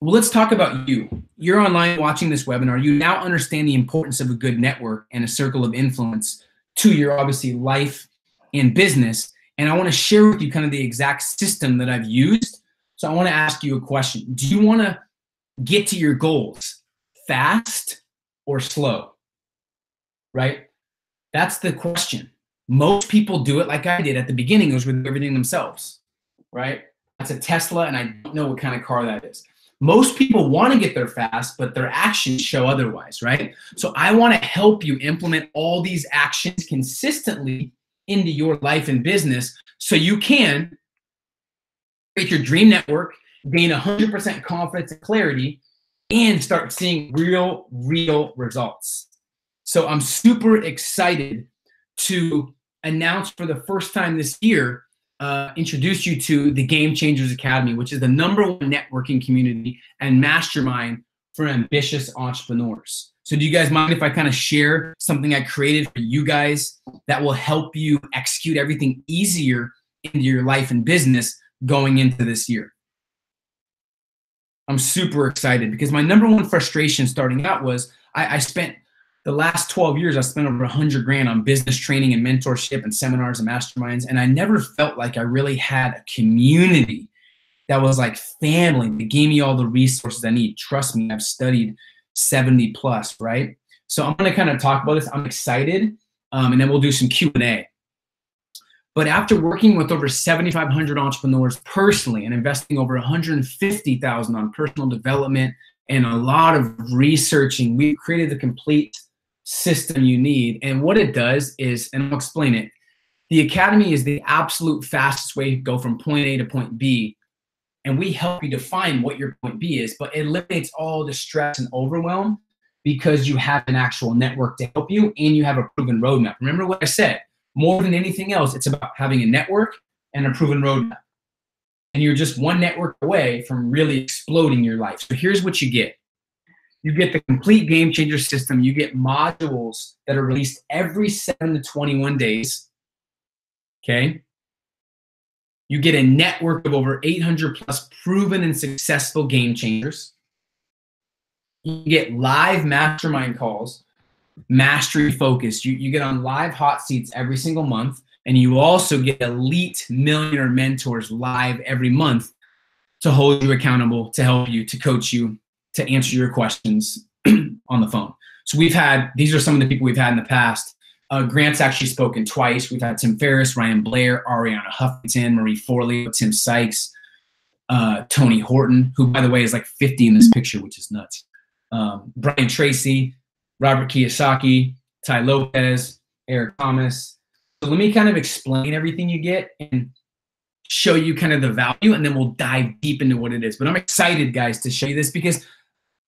A: Well, let's talk about you. You're online watching this webinar. You now understand the importance of a good network and a circle of influence to your obviously life and business. And I want to share with you kind of the exact system that I've used. So I want to ask you a question. Do you want to get to your goals fast or slow? Right? That's the question. Most people do it like I did at the beginning. It was with everything themselves, right? That's a Tesla, and I don't know what kind of car that is. Most people want to get there fast, but their actions show otherwise, right? So I want to help you implement all these actions consistently into your life and business so you can create your dream network, gain 100% confidence and clarity, and start seeing real results. So I'm super excited to announce for the first time this year, introduce you to the Game Changers Academy, which is the #1 networking community and mastermind for ambitious entrepreneurs. So do you guys mind if I kind of share something I created for you guys that will help you execute everything easier into your life and business going into this year? I'm super excited because my #1 frustration starting out was I spent the last 12 years, I spent over 100 grand on business training and mentorship and seminars and masterminds. And I never felt like I really had a community that was like family that gave me all the resources I need. Trust me, I've studied 70 plus, right? So I'm going to kind of talk about this. I'm excited. And then we'll do some Q&A. But after working with over 7,500 entrepreneurs personally and investing over 150,000 on personal development and a lot of researching, we've created the complete system you need. And what it does is, and I'll explain it, the Academy is the absolute fastest way to go from point A to point B. And we help you define what your point B is, but it eliminates all the stress and overwhelm because you have an actual network to help you and you have a proven roadmap. Remember what I said, more than anything else, it's about having a network and a proven roadmap. And you're just one network away from really exploding your life. So here's what you get. You get the complete Game Changer system. You get modules that are released every 7 to 21 days, okay? You get a network of over 800 plus proven and successful game changers. You get live mastermind calls, mastery focused. You get on live hot seats every single month, and you also get elite millionaire mentors live every month to hold you accountable, to help you, to coach you, to answer your questions on the phone. So these are some of the people we've had in the past. Grant's actually spoken twice. We've had Tim Ferriss, Ryan Blair, Ariana Huffington, Marie Forleo, Tim Sykes, Tony Horton, who by the way is like 50 in this picture, which is nuts. Brian Tracy, Robert Kiyosaki, Ty Lopez, Eric Thomas. So let me kind of explain everything you get and show you kind of the value, and then we'll dive deep into what it is. But I'm excited, guys, to show you this because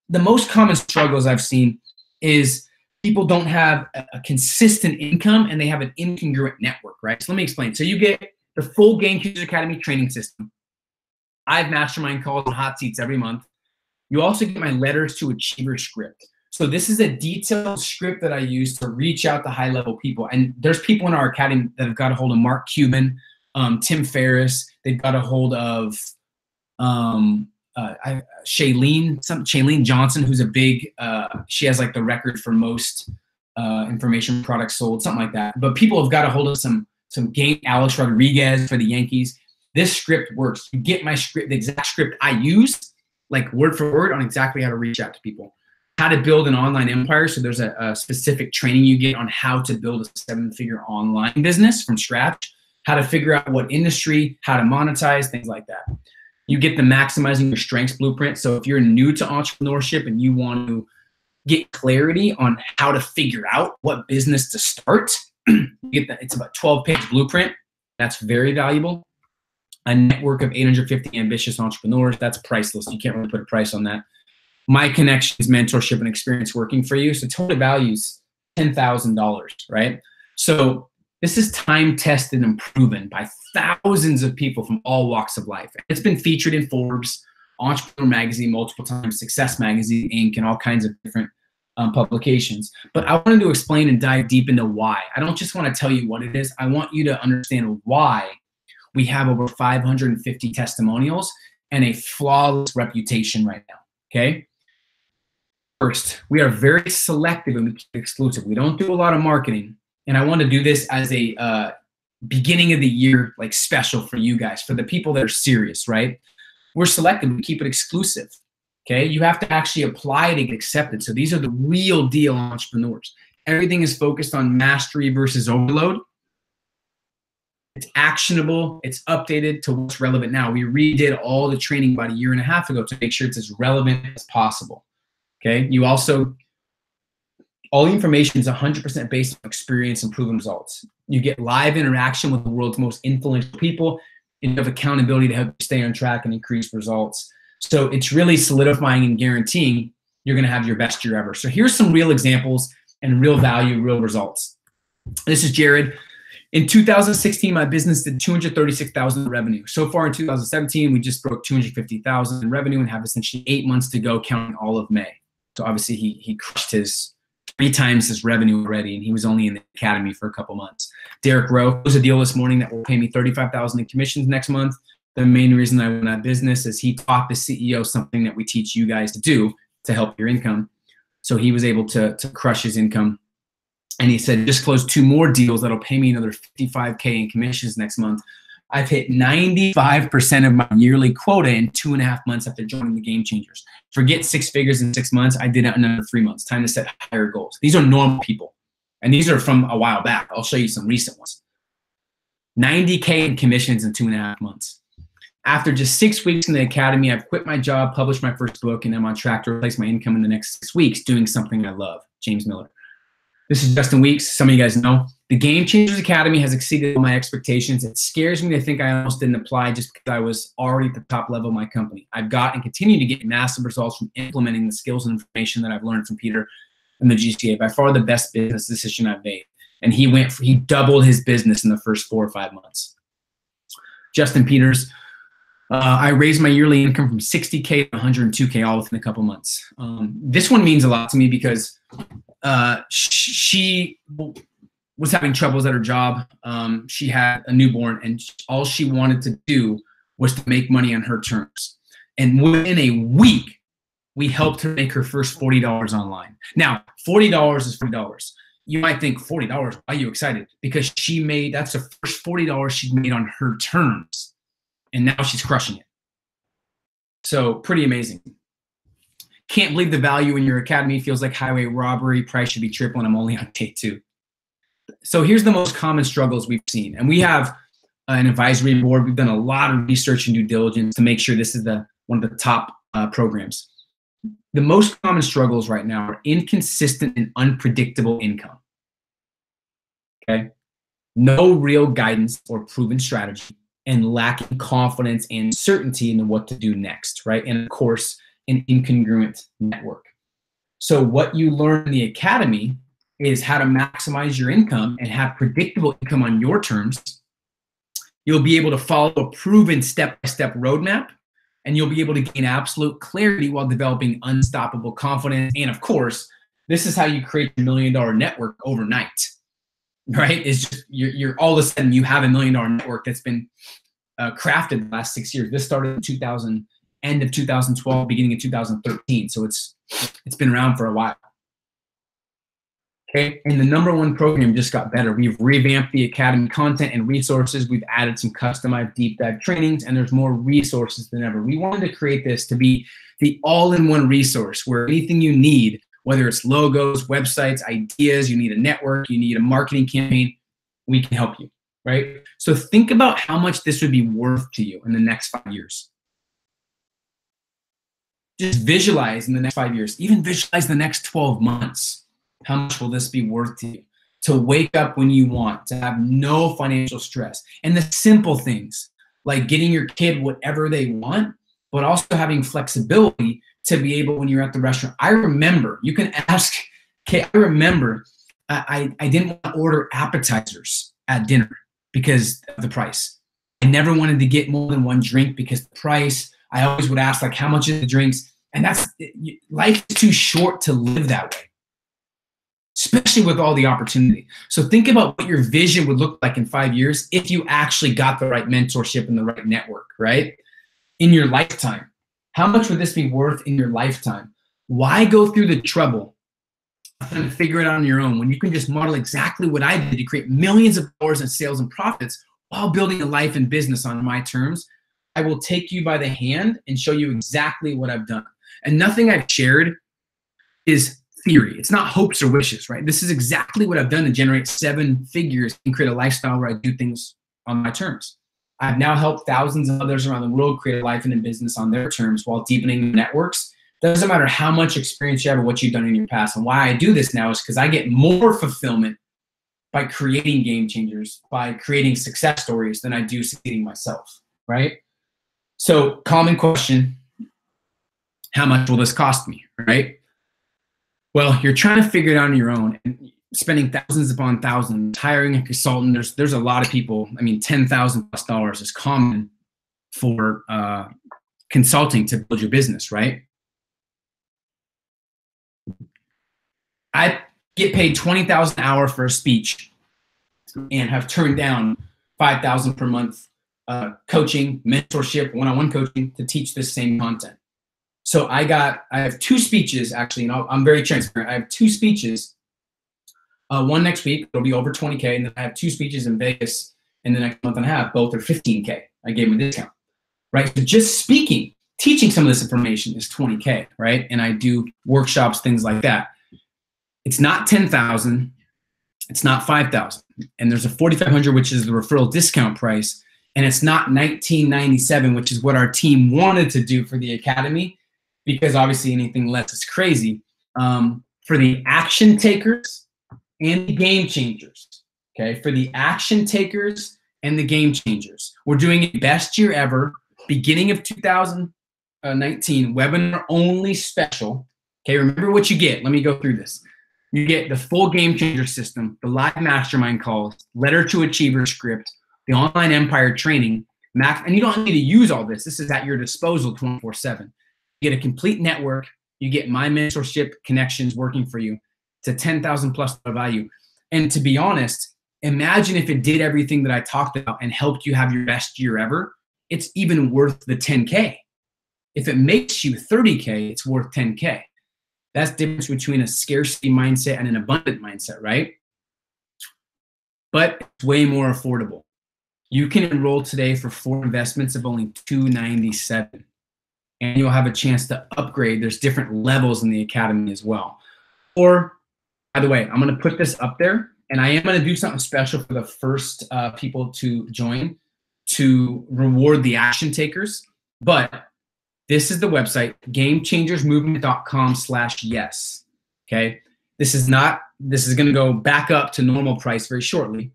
A: the most common struggles I've seen is people don't have a consistent income and they have an incongruent network, right? So let me explain. So you get the full Game Changers Academy training system. I have mastermind calls and hot seats every month. You also get my letters to achiever script. So this is a detailed script that I use to reach out to high-level people. And there's people in our academy that have got a hold of Mark Cuban, Tim Ferriss. They've got a hold of Shailene Johnson, who's a big, she has like the record for most information products sold, something like that. But people have got a hold of some game, Alex Rodriguez for the Yankees. This script works. You get my script, the exact script I use, like word for word on exactly how to reach out to people. How to build an online empire. So there's a specific training you get on how to build a 7-figure online business from scratch, how to figure out what industry, how to monetize, things like that. You get the maximizing your strengths blueprint. So if you're new to entrepreneurship and you want to get clarity on how to figure out what business to start, you get that. It's about 12-page blueprint. That's very valuable. A network of 850 ambitious entrepreneurs. That's priceless. You can't really put a price on that. My connections, mentorship, and experience working for you. So total value's $10,000, right? So this is time-tested and proven by thousands of people from all walks of life. It's been featured in Forbes, Entrepreneur Magazine multiple times, Success Magazine, Inc., and all kinds of different publications. But I wanted to explain and dive deep into why. I don't just want to tell you what it is. I want you to understand why we have over 550 testimonials and a flawless reputation right now. okay? First, we are very selective and we keep it exclusive. We don't do a lot of marketing. And I want to do this as a beginning of the year like special for you guys, for the people that are serious, right? We're selective. We keep it exclusive, okay? You have to actually apply to get accepted. So these are the real deal entrepreneurs. Everything is focused on mastery versus overload. It's actionable. It's updated to what's relevant now. We redid all the training about a year and a half ago to make sure it's as relevant as possible. Okay. You also, all the information is 100% based on experience and proven results. You get live interaction with the world's most influential people, and you have accountability to help you stay on track and increase results. So it's really solidifying and guaranteeing you're going to have your best year ever. So here's some real examples and real value, real results. This is Jared. In 2016, my business did $236,000 in revenue. So far in 2017, we just broke $250,000 in revenue and have essentially 8 months to go, counting all of May. So obviously he crushed his 3 times his revenue already, and he was only in the academy for a couple months. Derek Rowe closed a deal this morning that will pay me $35,000 in commissions next month. The main reason I won that business is he taught the CEO something that we teach you guys to do to help your income. So he was able to crush his income. And he said, just closed 2 more deals that'll pay me another $55K in commissions next month. I've hit 95% of my yearly quota in 2.5 months after joining the Game Changers. Forget 6 figures in 6 months. I did it in another 3 months. Time to set higher goals. These are normal people. And these are from a while back. I'll show you some recent ones. 90K in commissions in 2.5 months. After just 6 weeks in the academy, I've quit my job, published my first book, and I'm on track to replace my income in the next 6 weeks doing something I love. James Miller. This is Justin Weeks. Some of you guys know. The Game Changers Academy has exceeded all my expectations. It scares me to think I almost didn't apply just because I was already at the top level of my company. I've got and continue to get massive results from implementing the skills and information that I've learned from Peter and the GCA. By far the best business decision I've made. And he doubled his business in the first 4 or 5 months. Justin Peters. I raised my yearly income from 60K to 102K all within a couple months. This one means a lot to me because she was having troubles at her job. She had a newborn, and all she wanted to do was to make money on her terms. And within a week, we helped her make her first $40 online. Now, $40 is $40. You might think $40, why are you excited? Because that's the first $40 she's made on her terms. And now she's crushing it. So pretty amazing. Can't believe the value in your academy. Feels like highway robbery. Price should be triple, and I'm only on day 2. So here's the most common struggles we've seen. And we have an advisory board. We've done a lot of research and due diligence to make sure this is one of the top programs. The most common struggles right now are inconsistent and unpredictable income. Okay? No real guidance or proven strategy, and lacking confidence and certainty in what to do next, right? And of course, an incongruent network. So what you learn in the academy is how to maximize your income and have predictable income on your terms. You'll be able to follow a proven step-by-step roadmap, and you'll be able to gain absolute clarity while developing unstoppable confidence. And of course, this is how you create a $1 million network overnight. Right? It's just you're all of a sudden you have a $1 million network that's been crafted the last 6 years. This started in end of 2012, beginning of 2013. So it's been around for a while. Okay, and the #1 program just got better. We've revamped the academy content and resources. We've added some customized deep dive trainings, and there's more resources than ever. We wanted to create this to be the all-in-one resource where anything you need, whether it's logos, websites, ideas, you need a network, you need a marketing campaign, we can help you, right? So think about how much this would be worth to you in the next 5 years. Just visualize in the next 5 years, even visualize the next 12 months. How much will this be worth to you? To wake up when you want, to have no financial stress. And the simple things, like getting your kid whatever they want, but also having flexibility to be able, when you're at the restaurant. I remember, you can ask, okay, I remember I didn't want to order appetizers at dinner because of the price. I never wanted to get more than 1 drink because the price. I always would ask, like, how much are the drinks? And life is too short to live that way, especially with all the opportunity. So think about what your vision would look like in 5 years if you actually got the right mentorship and the right network, right? In your lifetime. How much would this be worth in your lifetime? Why go through the trouble and figure it out on your own when you can just model exactly what I did to create millions of dollars in sales and profits while building a life and business on my terms? I will take you by the hand and show you exactly what I've done. And nothing I've shared is theory. It's not hopes or wishes, right? This is exactly what I've done to generate 7 figures and create a lifestyle where I do things on my terms. I've now helped thousands of others around the world create a life and a business on their terms while deepening networks. Doesn't matter how much experience you have or what you've done in your past. And why I do this now is because I get more fulfillment by creating game changers, by creating success stories than I do succeeding myself, right? So common question, how much will this cost me, right? Well, you're trying to figure it out on your own and spending thousands upon thousands, hiring a consultant. There's a lot of people. I mean, $10,000+ is common for consulting to build your business, right? I get paid $20,000 an hour for a speech and have turned down $5,000 per month coaching, mentorship, one-on-one coaching to teach this same content. So I have 2 speeches actually, and I'm very transparent. I have 2 speeches, one next week, it'll be over 20K, and then I have 2 speeches in Vegas in the next month and a half, both are 15K. I gave them a discount, right? So just speaking, teaching some of this information is 20K, right? And I do workshops, things like that. It's not 10,000, it's not 5,000, and there's a 4,500, which is the referral discount price, and it's not $19.97, which is what our team wanted to do for the academy, because obviously anything less is crazy. For the action takers and the game changers, okay? For the action takers and the game changers, we're doing a best year ever, beginning of 2019, webinar only special. Okay, remember what you get. Let me go through this. You get the full game changer system, the live mastermind calls, letter to achiever script, the online empire training, and you don't need to use all this. This is at your disposal 24/7. You get a complete network. You get my mentorship connections working for you. It's a $10,000+ value. And to be honest, imagine if it did everything that I talked about and helped you have your best year ever. It's even worth the 10K. If it makes you 30K, it's worth 10K. That's the difference between a scarcity mindset and an abundant mindset, right? But it's way more affordable. You can enroll today for 4 investments of only $297, and you'll have a chance to upgrade. There's different levels in the academy as well. Or, by the way, I'm going to put this up there, and I am going to do something special for the first people to join to reward the action takers. But this is the website, gamechangersmovement.com/yes. Okay, this is going to go back up to normal price very shortly.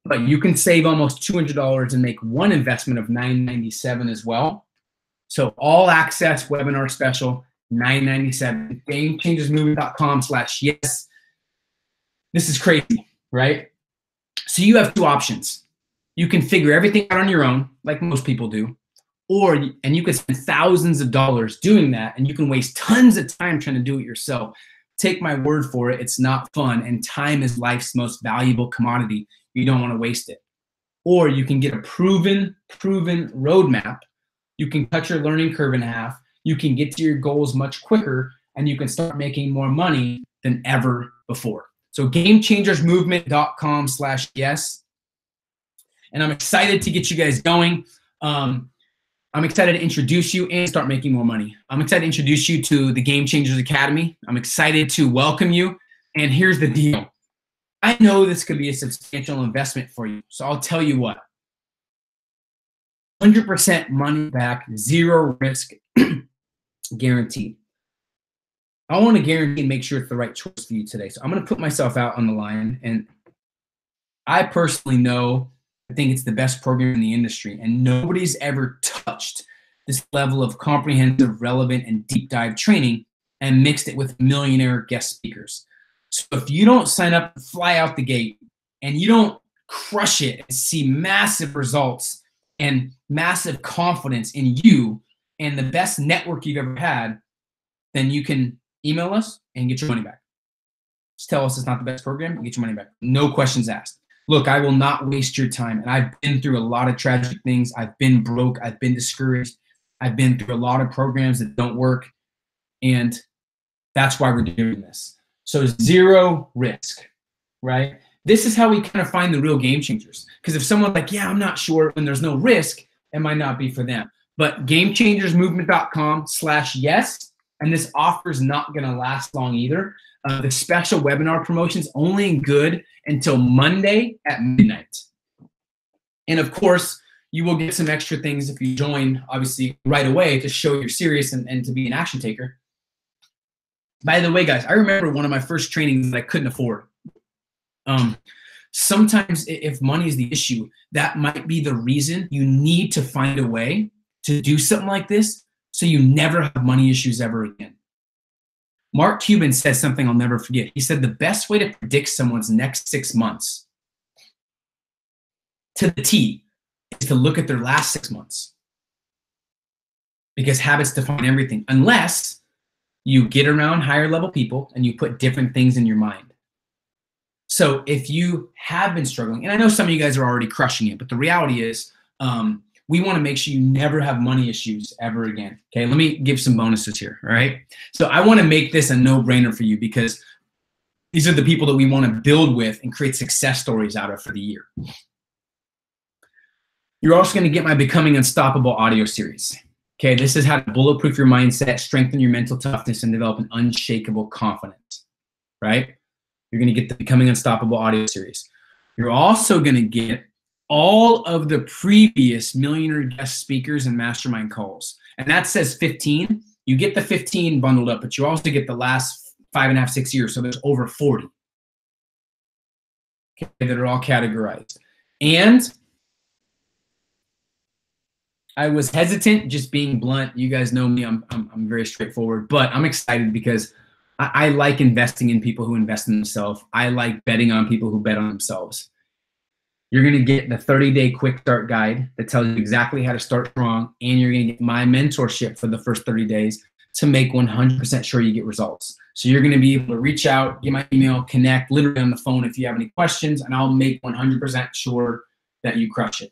A: But you can save almost $200 and make one investment of $997 as well. So all access webinar special, $997. Gamechangersmovement.com/yes. This is crazy, right? So you have 2 options. You can figure everything out on your own, like most people do, and you can spend thousands of dollars doing that, and you can waste tons of time trying to do it yourself. Take my word for it, it's not fun, and time is life's most valuable commodity. You don't want to waste it. Or you can get a proven roadmap. You can cut your learning curve in half. You can get to your goals much quicker, and you can start making more money than ever before. So gamechangersmovement.com/yes. And I'm excited to get you guys going. I'm excited to introduce you and start making more money. I'm excited to introduce you to the Game Changers Academy. I'm excited to welcome you. And here's the deal. I know this could be a substantial investment for you. So I'll tell you what. 100% money back, 0 risk, guaranteed. I want to guarantee and make sure it's the right choice for you today. So I'm going to put myself out on the line. And I personally know, I think it's the best program in the industry. And nobody's ever touched this level of comprehensive, relevant, and deep dive training and mixed it with millionaire guest speakers. So if you don't sign up, fly out the gate, and you don't crush it and see massive results and massive confidence in you and the best network you've ever had, then you can email us and get your money back. Just tell us it's not the best program and get your money back. No questions asked. Look, I will not waste your time. And I've been through a lot of tragic things. I've been broke. I've been discouraged. I've been through a lot of programs that don't work, and that's why we're doing this. So 0 risk, right? This is how we kind of find the real game changers. Because if someone's like, yeah, I'm not sure, when there's no risk, it might not be for them. But gamechangersmovement.com/yes, and this offer is not going to last long either. The special webinar promotion is only good until Monday at midnight. And of course, you will get some extra things if you join, obviously, right away to show you're serious and to be an action taker. By the way, guys, I remember one of my first trainings that I couldn't afford. Sometimes if money is the issue, that might be the reason you need to find a way to do something like this so you never have money issues ever again. Mark Cuban says something I'll never forget. He said the best way to predict someone's next 6 months to the T is to look at their last 6 months. Because habits define everything, unless you get around higher level people and you put different things in your mind. So if you have been struggling, and I know some of you guys are already crushing it, but the reality is we want to make sure you never have money issues ever again. Okay, let me give some bonuses here, all right? So I want to make this a no-brainer for you because these are the people that we want to build with and create success stories out of for the year. You're also going to get my Becoming Unstoppable audio series. Okay, this is how to bulletproof your mindset, strengthen your mental toughness, and develop an unshakable confidence, right? You're going to get the Becoming Unstoppable audio series. You're also going to get all of the previous millionaire guest speakers and mastermind calls. And that says 15. You get the 15 bundled up, but you also get the last 5.5, 6 years. So there's over 40 that are all categorized. And I was hesitant, just being blunt. You guys know me, I'm very straightforward, but I'm excited because I like investing in people who invest in themselves. I like betting on people who bet on themselves. You're going to get the 30-day quick start guide that tells you exactly how to start strong, and you're going to get my mentorship for the first 30 days to make 100% sure you get results. So you're going to be able to reach out, get my email, connect literally on the phone if you have any questions, and I'll make 100% sure that you crush it.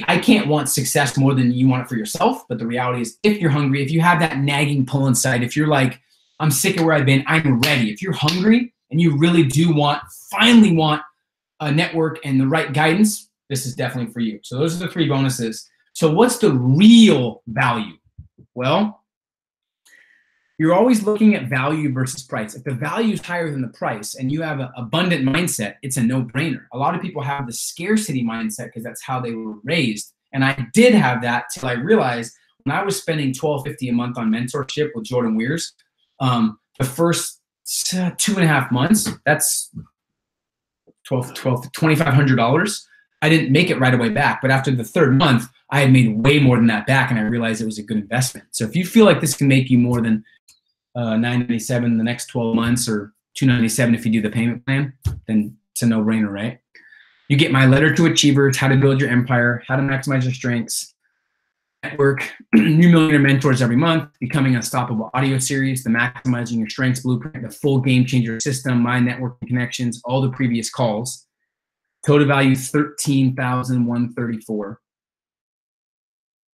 A: I can't want success more than you want it for yourself, but the reality is if you're hungry, if you have that nagging pull inside, if you're like, I'm sick of where I've been, I'm ready. If you're hungry and you really do finally want a network and the right guidance, this is definitely for you. So those are the 3 bonuses. So what's the real value? Well, you're always looking at value versus price. If the value is higher than the price and you have an abundant mindset, it's a no-brainer. A lot of people have the scarcity mindset because that's how they were raised. And I did have that till I realized when I was spending $12.50 a month on mentorship with Jordan Weirs, the first 2.5 months, that's $2,500. I didn't make it right away back, but after the 3rd month, I had made way more than that back, and I realized it was a good investment. So if you feel like this can make you more than $997 the next 12 months or $297 if you do the payment plan, then it's a no-brainer, right? You get my letter to achievers, how to build your empire, how to maximize your strengths, network, new millionaire mentors every month, Becoming Unstoppable audio series, the Maximizing Your Strengths Blueprint, the full game changer system, my networking connections, all the previous calls. Total value $13,134.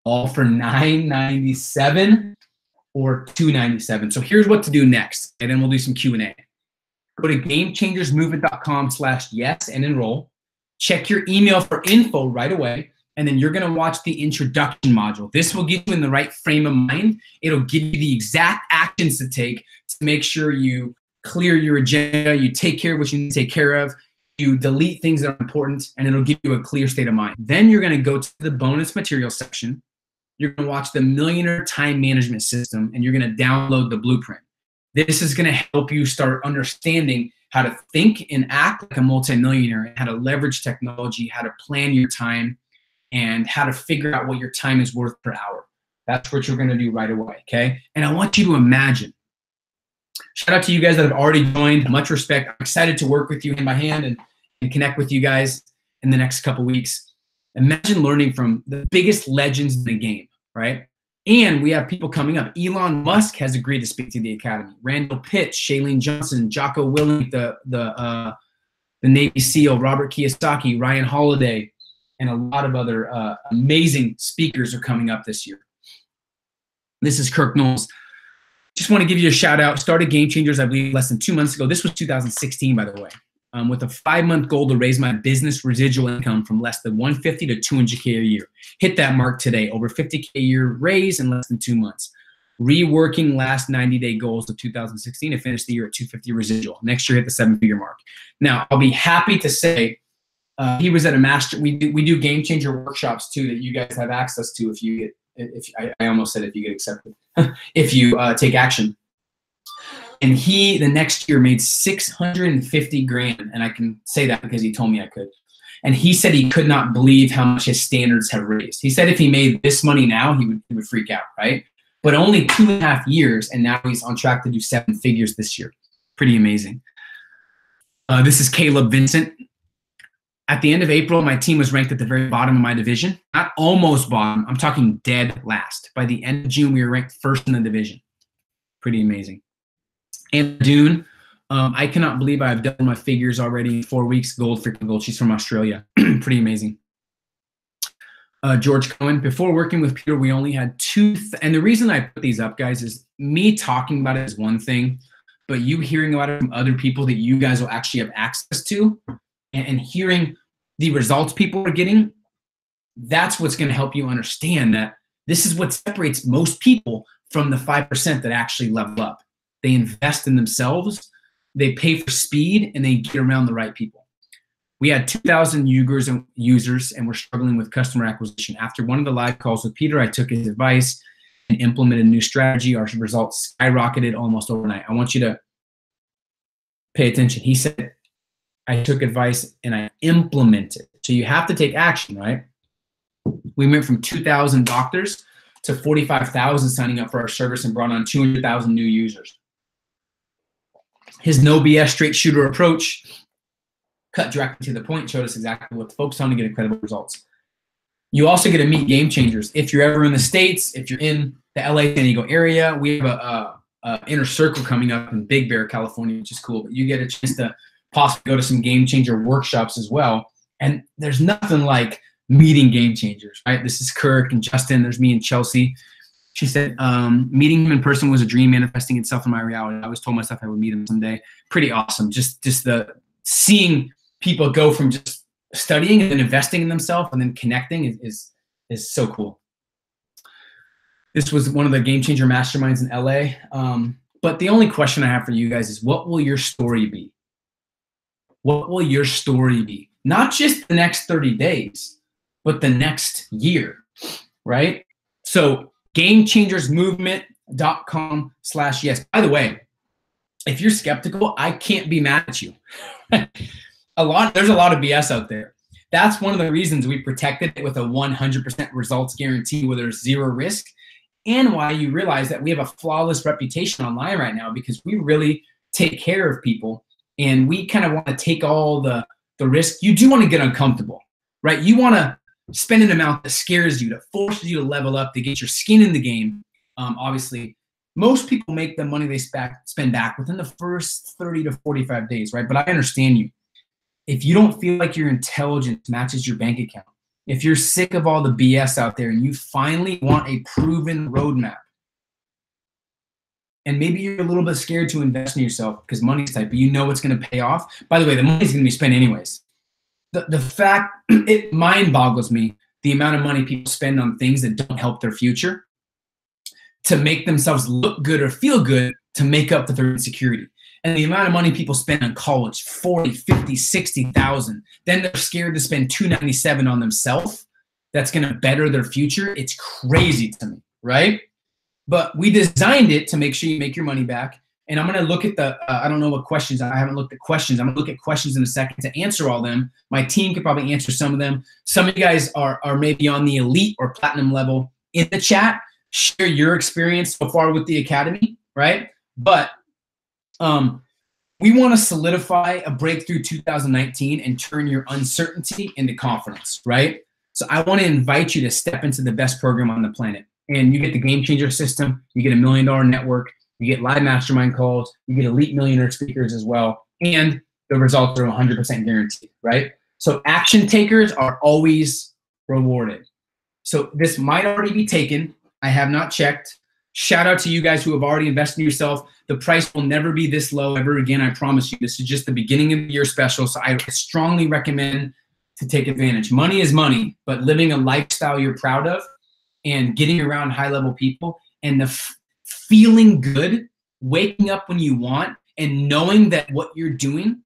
A: All for $997 or $297. So here's what to do next, and then we'll do some Q&A. Go to gamechangersmovement.com/yes and enroll. Check your email for info right away. And then you're going to watch the introduction module. This will get you in the right frame of mind. It'll give you the exact actions to take to make sure you clear your agenda, you take care of what you need to take care of, you delete things that are important, and it'll give you a clear state of mind. Then you're going to go to the bonus material section. You're going to watch the Millionaire Time Management System, and you're going to download the blueprint. This is going to help you start understanding how to think and act like a multimillionaire, how to leverage technology, how to plan your time, and how to figure out what your time is worth per hour. That's what you're going to do right away, okay? And I want you to imagine. Shout out to you guys that have already joined. Much respect. I'm excited to work with you hand by hand and connect with you guys in the next couple weeks. Imagine learning from the biggest legends in the game, right? And we have people coming up. Elon Musk has agreed to speak to the Academy. Randall Pitt, Shailene Johnson, Jocko Willink, the Navy SEAL, Robert Kiyosaki, Ryan Holiday, and a lot of other amazing speakers are coming up this year. This is Kirk Knowles. Just want to give you a shout out. Started Game Changers, I believe, less than 2 months ago. This was 2016, by the way, with a 5-month goal to raise my business residual income from less than 150 to 200K a year. Hit that mark today, over 50K a year raise in less than 2 months. Reworking last 90-day goals of 2016 to finish the year at 250 residual. Next year, hit the 7-figure mark. Now, I'll be happy to say he was at a master. We do Game Changer workshops too that you guys have access to if you get. I almost said if you get accepted, if you take action. And he, the next year, made 650 grand. And I can say that because he told me I could. And he said he could not believe how much his standards have raised. He said if he made this money now, he would freak out, right? But only 2.5 years, and now he's on track to do 7 figures this year. Pretty amazing. This is Caleb Vincent. At the end of April, my team was ranked at the very bottom of my division. Not almost bottom, I'm talking dead last. By the end of June, we were ranked first in the division. Pretty amazing. And Dune, I cannot believe I've done my figures already in 4 weeks. Gold, freaking gold. She's from Australia. Pretty amazing. George Cohen, before working with Peter, we only had 2. And the reason I put these up, guys, is me talking about it is one thing, but you hearing about it from other people that you guys will actually have access to, and hearing the results people are getting, that's what's going to help you understand that this is what separates most people from the 5% that actually level up. They invest in themselves, they pay for speed, and they get around the right people. We had 2,000 users, and we're struggling with customer acquisition. After one of the live calls with Peter, I took his advice and implemented a new strategy. Our results skyrocketed almost overnight. I want you to pay attention. He said, I took advice and I implemented. So you have to take action, right? We went from 2,000 doctors to 45,000 signing up for our service and brought on 200,000 new users. His no BS straight shooter approach cut directly to the point, showed us exactly what to focus on to get incredible results. You also get to meet Game Changers. If you're ever in the States, if you're in the LA, San Diego area, we have a inner circle coming up in Big Bear, California, which is cool. But you get a chance to possibly go to some Game Changer workshops as well. And there's nothing like meeting Game Changers, right? This is Kirk and Justin. There's me and Chelsea. She said, meeting him in person was a dream manifesting itself in my reality. I always told myself I would meet him someday. Pretty awesome. Just the seeing people go from just studying and then investing in themselves and then connecting is so cool. This was one of the Game Changer masterminds in LA. But the only question I have for you guys is, what will your story be? What will your story be? Not just the next 30 days, but the next year, right? So GameChangersMovement.com/yes. By the way, if you're skeptical, I can't be mad at you. There's a lot of BS out there. That's one of the reasons we protected it with a 100% results guarantee where there's 0 risk, and why you realize that we have a flawless reputation online right now, because we really take care of people. And we kind of want to take all the risk. You do want to get uncomfortable, right? You want to spend an amount that scares you, that forces you to level up, to get your skin in the game. Obviously, most people make the money they spend back within the first 30 to 45 days, right? But I understand you. If you don't feel like your intelligence matches your bank account, if you're sick of all the BS out there and you finally want a proven roadmap, and maybe you're a little bit scared to invest in yourself because money's tight, but you know it's going to pay off. By the way, the money's going to be spent anyways. The fact, it mind boggles me the amount of money people spend on things that don't help their future to make themselves look good or feel good to make up for their insecurity. And the amount of money people spend on college, 40, 50, 60,000, then they're scared to spend $297 on themselves. That's going to better their future. It's crazy to me, right? But we designed it to make sure you make your money back. And I'm going to look at the, I don't know what questions, I haven't looked at questions. I'm going to look at questions in a second to answer all them. My team could probably answer some of them. Some of you guys are maybe on the elite or platinum level. In the chat, share your experience so far with the academy, right? But we want to solidify a breakthrough 2019 and turn your uncertainty into confidence, right? So I want to invite you to step into the best program on the planet. And you get the Game Changer system, you get $1 million network, you get live mastermind calls, you get elite millionaire speakers as well, and the results are 100% guaranteed, right? So action takers are always rewarded. So this might already be taken. I have not checked. Shout out to you guys who have already invested in yourself. The price will never be this low ever again. I promise you. This is just the beginning of the year special. So I strongly recommend to take advantage. Money is money, but living a lifestyle you're proud of and getting around high-level people and the feeling good, waking up when you want, and knowing that what you're doing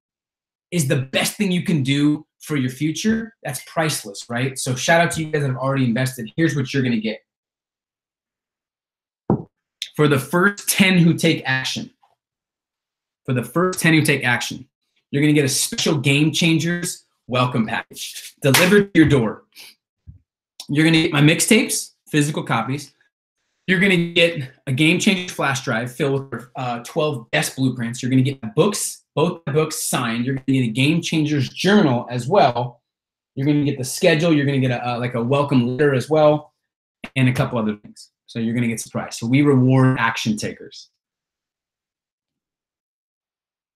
A: is the best thing you can do for your future, that's priceless, right? So shout out to you guys that have already invested. Here's what you're going to get. For the first 10 who take action, you're going to get a special Game Changers welcome package delivered to your door. You're going to get my mixtapes, physical copies. You're going to get a Game Changer flash drive filled with 12 best blueprints. You're going to get my books, both the books signed. You're going to get a Game Changers journal as well. You're going to get the schedule. You're going to get like a welcome letter as well, and a couple other things. So you're going to get surprised. So we reward action takers.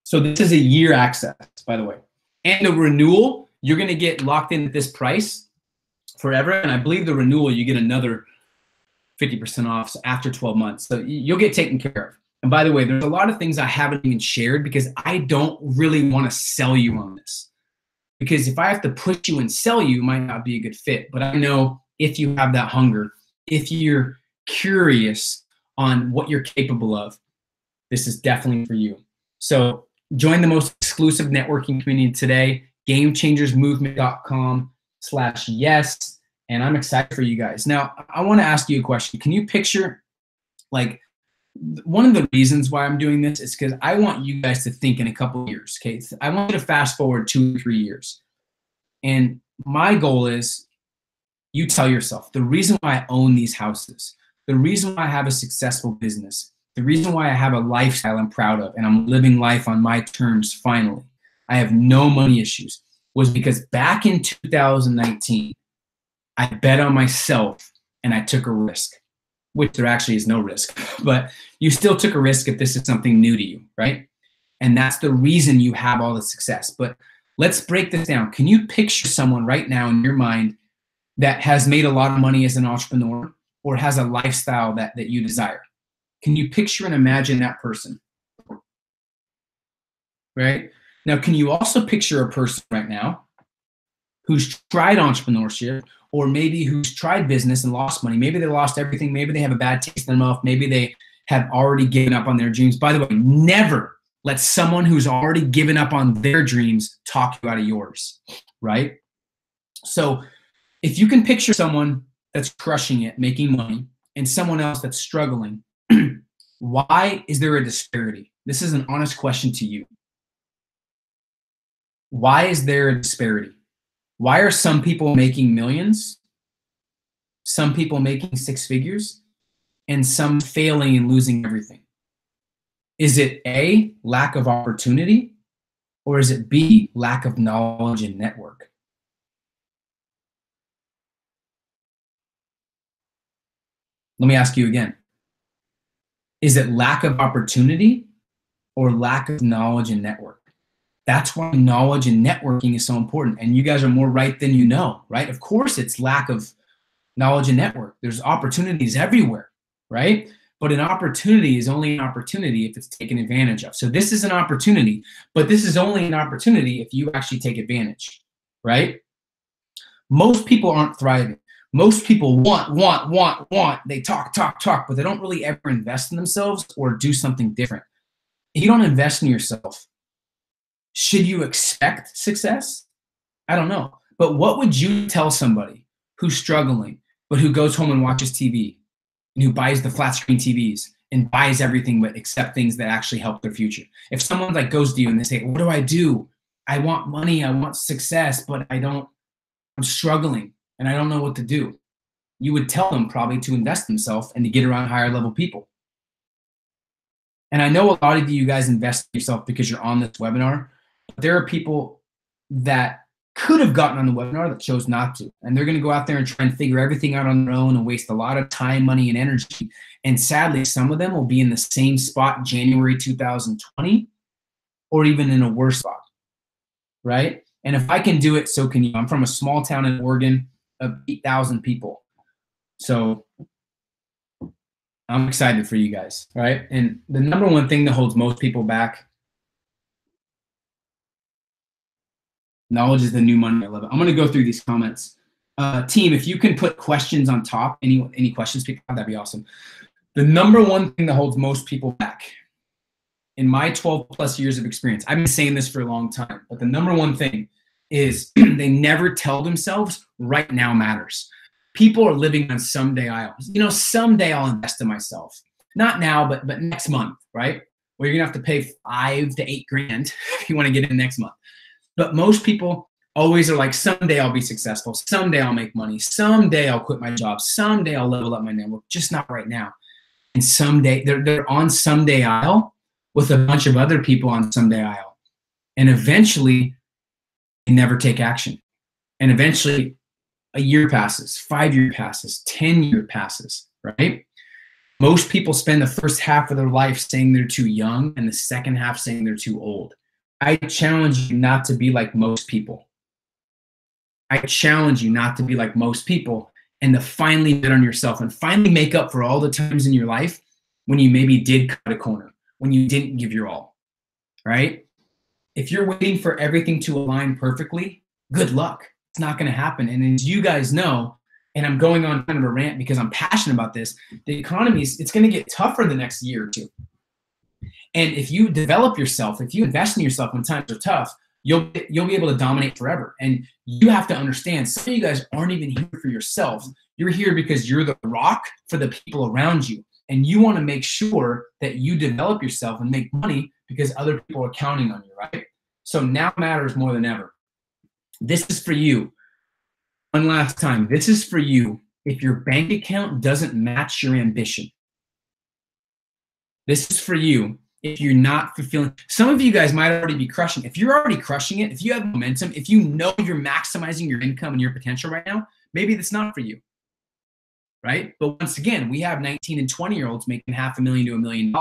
A: So this is a year access, by the way. And the renewal, you're going to get locked in at this price forever. And I believe the renewal, you get another 50% off after 12 months. So you'll get taken care of. And by the way, there's a lot of things I haven't even shared because I don't really want to sell you on this. Because if I have to push you and sell you, it might not be a good fit. But I know if you have that hunger, if you're curious on what you're capable of, this is definitely for you. So join the most exclusive networking community today, gamechangersmovement.com/yes. And I'm excited for you guys. Now, I want to ask you a question. Can you picture, like, one of the reasons why I'm doing this is because I want you guys to think in a couple of years, okay? I want you to fast forward 2 or 3 years. And my goal is you tell yourself, the reason why I own these houses, the reason why I have a successful business, the reason why I have a lifestyle I'm proud of and I'm living life on my terms finally, I have no money issues, was because back in 2019, I bet on myself and I took a risk, which there actually is no risk, but you still took a risk if this is something new to you, right? And that's the reason you have all the success. But let's break this down. Can you picture someone right now in your mind that has made a lot of money as an entrepreneur or has a lifestyle that you desire? Can you picture and imagine that person? Right? Now, can you also picture a person right now who's tried entrepreneurship, or maybe who's tried business and lost money? Maybe they lost everything. Maybe they have a bad taste in their mouth. Maybe they have already given up on their dreams. By the way, never let someone who's already given up on their dreams talk you out of yours, right? So if you can picture someone that's crushing it, making money, and someone else that's struggling, why is there a disparity? This is an honest question to you. Why is there a disparity? Why are some people making millions, some people making 6 figures, and some failing and losing everything? Is it A, lack of opportunity, or is it B, lack of knowledge and network? Let me ask you again. Is it lack of opportunity or lack of knowledge and network? That's why knowledge and networking is so important. And you guys are more right than you know, right? Of course, it's lack of knowledge and network. There's opportunities everywhere, right? But an opportunity is only an opportunity if it's taken advantage of. So this is an opportunity, but this is only an opportunity if you actually take advantage, right? Most people aren't thriving. Most people want. They talk, but they don't really ever invest in themselves or do something different. If you don't invest in yourself, should you expect success? I don't know. But what would you tell somebody who's struggling, but who goes home and watches TV and who buys the flat screen TVs and buys everything but except things that actually help their future? If someone like goes to you and they say, what do I do? I want money, I want success, but I'm struggling and I don't know what to do. You would tell them probably to invest in themselves and to get around higher level people. And I know a lot of you guys invest in yourself because you're on this webinar. There are people that could have gotten on the webinar that chose not to. And they're going to go out there and try and figure everything out on their own and waste a lot of time, money, and energy. And sadly, some of them will be in the same spot January 2020 or even in a worse spot, right? And if I can do it, so can you. I'm from a small town in Oregon of 8,000 people. So I'm excited for you guys, right? And the number one thing that holds most people back, knowledge is the new money. I love it. I'm going to go through these comments. Team, if you can put questions on top, any questions people have, that'd be awesome. The number one thing that holds most people back in my 12 plus years of experience, I've been saying this for a long time, but the number one thing is they never tell themselves right now matters. People are living on someday someday I'll invest in myself. Not now, but next month, right? Where you're gonna have to pay $5 to $8 grand if you want to get in next month. But most people always are like, someday I'll be successful. Someday I'll make money. Someday I'll quit my job. Someday I'll level up my network. Just not right now. And someday they're on someday aisle with a bunch of other people on someday aisle. And eventually they never take action. And eventually a year passes, 5 year passes, 10-year passes, right? Most people spend the first half of their life saying they're too young and the second half saying they're too old. I challenge you not to be like most people. I challenge you not to be like most people and to finally bet on yourself and finally make up for all the times in your life when you maybe did cut a corner, when you didn't give your all, right? If you're waiting for everything to align perfectly, good luck. It's not going to happen. And as you guys know, and I'm going on kind of a rant because I'm passionate about this, the economy it's going to get tougher the next year or two. And if you develop yourself, if you invest in yourself when times are tough, you'll be able to dominate forever. And you have to understand, some of you guys aren't even here for yourself. You're here because you're the rock for the people around you. And you want to make sure that you develop yourself and make money because other people are counting on you, right? So now matters more than ever. This is for you. One last time. This is for you if your bank account doesn't match your ambition. This is for you if you're not fulfilling. Some of you guys might already be crushing. If you're already crushing it, if you have momentum, if you know you're maximizing your income and your potential right now, maybe that's not for you, right? But once again, we have 19 and 20-year-olds making $500,000 to $1 million.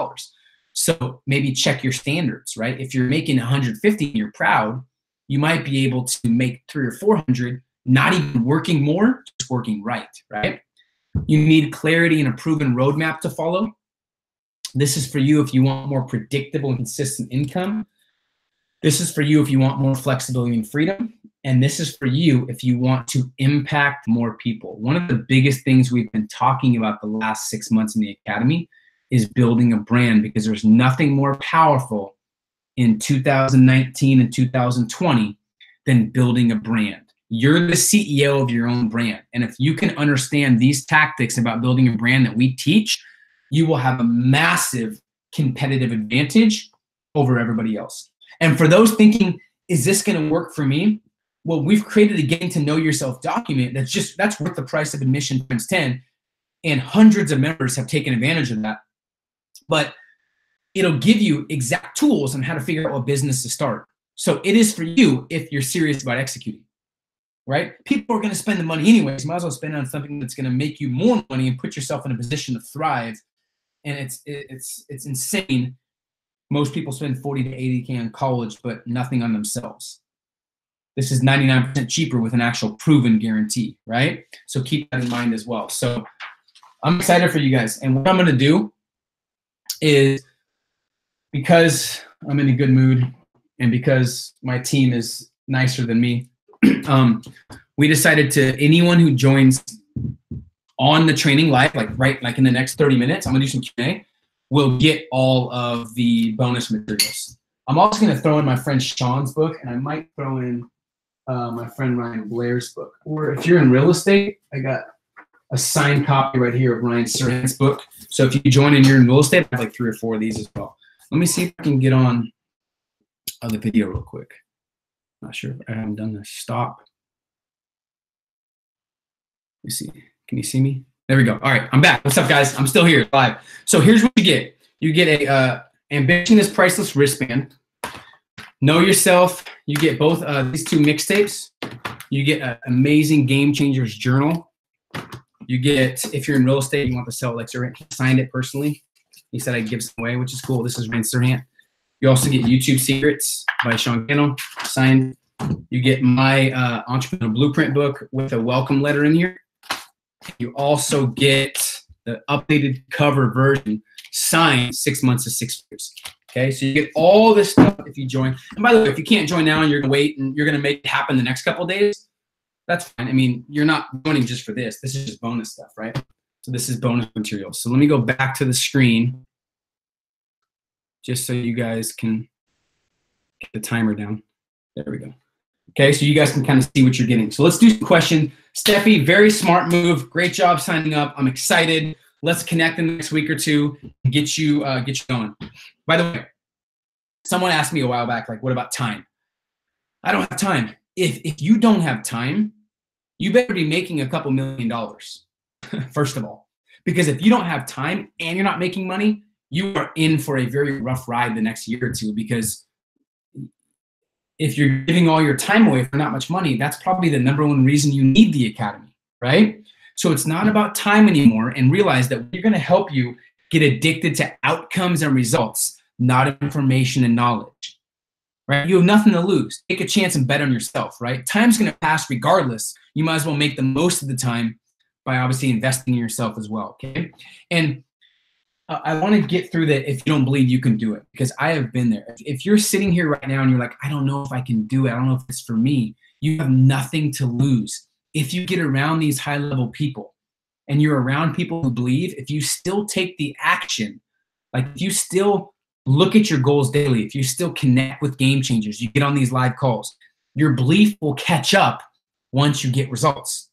A: So maybe check your standards, right? If you're making 150 and you're proud, you might be able to make 300 or 400, not even working more, just working right? You need clarity and a proven roadmap to follow. This is for you if you want more predictable and consistent income. This is for you if you want more flexibility and freedom. And this is for you if you want to impact more people. One of the biggest things we've been talking about the last 6 months in the Academy is building a brand, because there's nothing more powerful in 2019 and 2020 than building a brand. You're the CEO of your own brand. And if you can understand these tactics about building a brand that we teach, you will have a massive competitive advantage over everybody else. And for those thinking, is this going to work for me? Well, we've created a getting to know yourself document that's worth the price of admission times 10. And hundreds of members have taken advantage of that. But it'll give you exact tools on how to figure out what business to start. So it is for you if you're serious about executing, right? People are going to spend the money anyways. You might as well spend it on something that's going to make you more money and put yourself in a position to thrive. And it's insane. Most people spend 40 to 80K on college, but nothing on themselves. This is 99% cheaper with an actual proven guarantee, right? So keep that in mind as well. So I'm excited for you guys. And what I'm going to do is, because I'm in a good mood and because my team is nicer than me, we decided to, anyone who joins on the training live, like in the next 30 minutes, I'm gonna do some Q&A, will get all of the bonus materials. I'm also gonna throw in my friend Sean's book, and I might throw in my friend Ryan Blair's book. Or if you're in real estate, I got a signed copy right here of Ryan Serhant's book. So if you join and you're in real estate, I have like 3 or 4 of these as well. Let me see if I can get on the video real quick. Not sure if I haven't done this. Stop. Let me see. Can you see me? There we go. All right, I'm back. What's up, guys? I'm still here live. So here's what you get. You get a Ambition is Priceless wristband. Know Yourself. You get both these 2 mixtapes. You get an Amazing Game Changers journal. You get, if you're in real estate, you want to sell it like Serhant. He signed it personally. He said I'd give some away, which is cool. This is Ryan Serhant. You also get YouTube Secrets by Sean Cannell, signed. You get my Entrepreneur Blueprint book with a welcome letter in here. You also get the updated cover version, signed 6 months to 6 years. Okay, so you get all this stuff if you join. And by the way, if you can't join now and you're gonna wait and you're gonna make it happen the next couple of days, that's fine. I mean, you're not joining just for this. This is just bonus stuff, right? So this is bonus material. So let me go back to the screen just so you guys can get the timer down. There we go. Okay, so you guys can kind of see what you're getting. So let's do some questions. Steffi, very smart move. Great job signing up. I'm excited. Let's connect in the next week or two and get you going. By the way, someone asked me a while back, like, what about time? I don't have time. If you don't have time, you better be making a couple $1 million, first of all. Because if you don't have time and you're not making money, you are in for a very rough ride the next year or two, because if you're giving all your time away for not much money, that's probably the #1 reason you need the academy, right? So it's not about time anymore, and realize that we're going to help you get addicted to outcomes and results, not information and knowledge, right? You have nothing to lose. Take a chance and bet on yourself, right? Time's going to pass regardless. You might as well make the most of the time by obviously investing in yourself as well, okay? And I want to get through that if you don't believe you can do it, because I have been there. If you're sitting here right now and you're like, I don't know if I can do it, I don't know if it's for me, you have nothing to lose. If you get around these high-level people and you're around people who believe, if you still take the action, like if you still look at your goals daily, if you still connect with game changers, you get on these live calls, your belief will catch up once you get results,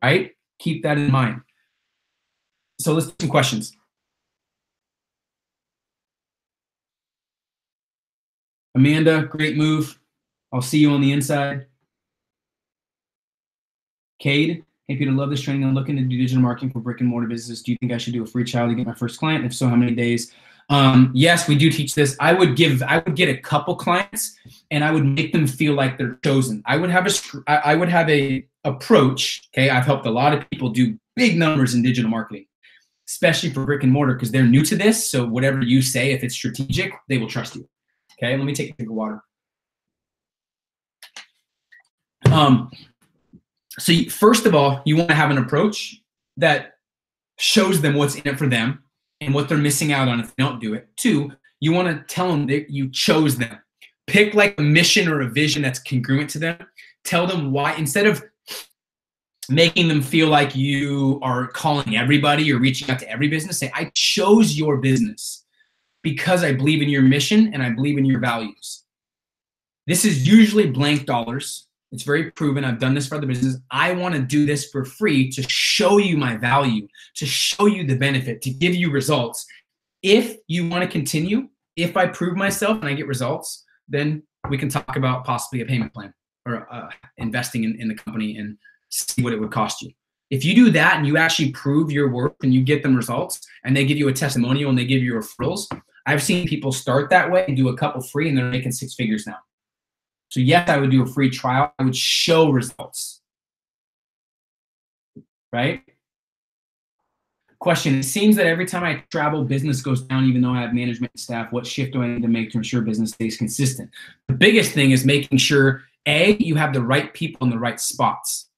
A: right? Keep that in mind. So let's do some questions. Amanda, great move. I'll see you on the inside. Cade, hey Peter, love this training. I'm looking to do digital marketing for brick and mortar businesses. Do you think I should do a free trial to get my first client? If so, how many days? Yes, we do teach this. I would get a couple clients and I would make them feel like they're chosen. I would have a approach. Okay, I've helped a lot of people do big numbers in digital marketing, especially for brick and mortar, because they're new to this. So whatever you say, if it's strategic, they will trust you. Okay, let me take a drink of water. So first of all, you want to have an approach that shows them what's in it for them and what they're missing out on if they don't do it. 2, you want to tell them that you chose them. Pick like a mission or a vision that's congruent to them. Tell them why, instead of making them feel like you are calling everybody or reaching out to every business, say, I chose your business because I believe in your mission and I believe in your values. This is usually blank dollars. It's very proven. I've done this for other businesses. I want to do this for free to show you my value, to show you the benefit, to give you results. If you want to continue, if I prove myself and I get results, then we can talk about possibly a payment plan or investing in the company and see what it would cost you. If you do that and you actually prove your work and you get them results and they give you a testimonial and they give you referrals, I've seen people start that way and do a couple free and they're making 6 figures now. So yes, I would do a free trial. I would show results, right? Question, it seems that every time I travel, business goes down even though I have management and staff. What shift do I need to make to ensure business stays consistent? The biggest thing is making sure, A, you have the right people in the right spots.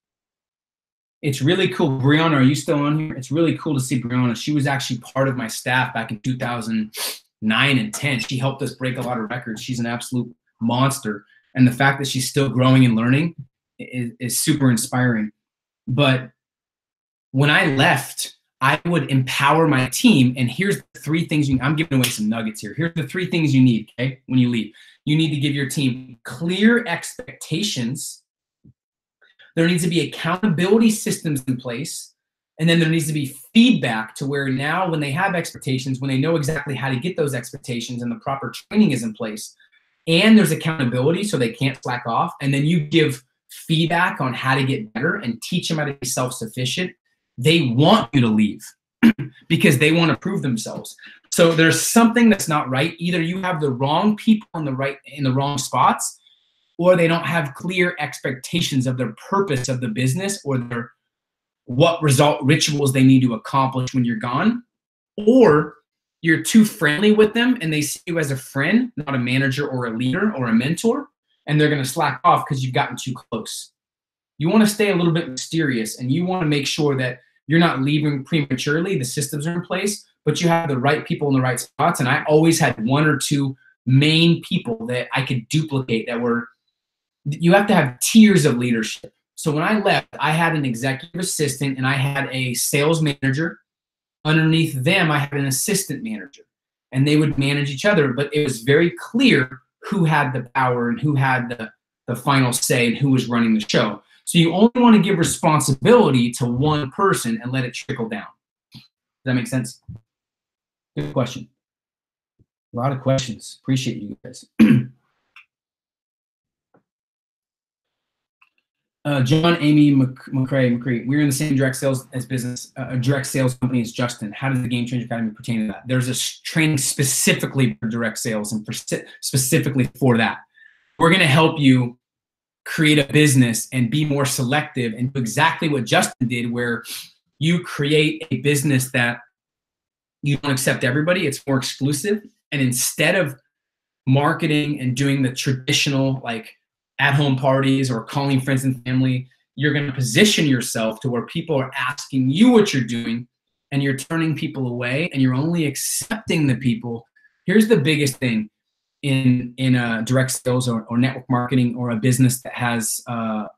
A: It's really cool. Brianna, are you still on here? It's really cool to see Brianna. She was actually part of my staff back in 2009 and 10. She helped us break a lot of records. She's an absolute monster. And the fact that she's still growing and learning is super inspiring. But when I left, I would empower my team. And here's the 3 things I'm giving away some nuggets here. Here's the 3 things you need, okay, when you leave. You need to give your team clear expectations. There needs to be accountability systems in place. And then there needs to be feedback to where now when they have expectations, when they know exactly how to get those expectations and the proper training is in place, and there's accountability so they can't slack off, and then you give feedback on how to get better and teach them how to be self-sufficient, they want you to leave because they want to prove themselves. So there's something that's not right. Either you have the wrong people in the wrong spots, or they don't have clear expectations of their purpose of the business or their what rituals they need to accomplish when you're gone, or you're too friendly with them and they see you as a friend, not a manager or a leader or a mentor, and they're going to slack off because you've gotten too close. You want to stay a little bit mysterious, and you want to make sure that You're not leaving prematurely. The systems are in place, but you have the right people in the right spots. And I always had one or two main people that I could duplicate that were, you have to have tiers of leadership. So when I left, I had an executive assistant and I had a sales manager. Underneath them, I had an assistant manager, and they would manage each other. But it was very clear who had the power and who had the final say and who was running the show. So you only want to give responsibility to one person and let it trickle down. Does that make sense? Good question. A lot of questions. Appreciate you guys. John, Amy, McCree, we're in the same direct sales as business, direct sales company as Justin. How does the Game Changer Academy pertain to that? There's a training specifically for direct sales and specifically for that. We're going to help you create a business and be more selective and do exactly what Justin did, where you create a business that you don't accept everybody. It's more exclusive. And instead of marketing and doing the traditional, like, at-home parties or calling friends and family, you're going to position yourself to where people are asking you what you're doing, and you're turning people away, and you're only accepting the people. Here's the biggest thing in direct sales or network marketing or a business that has, I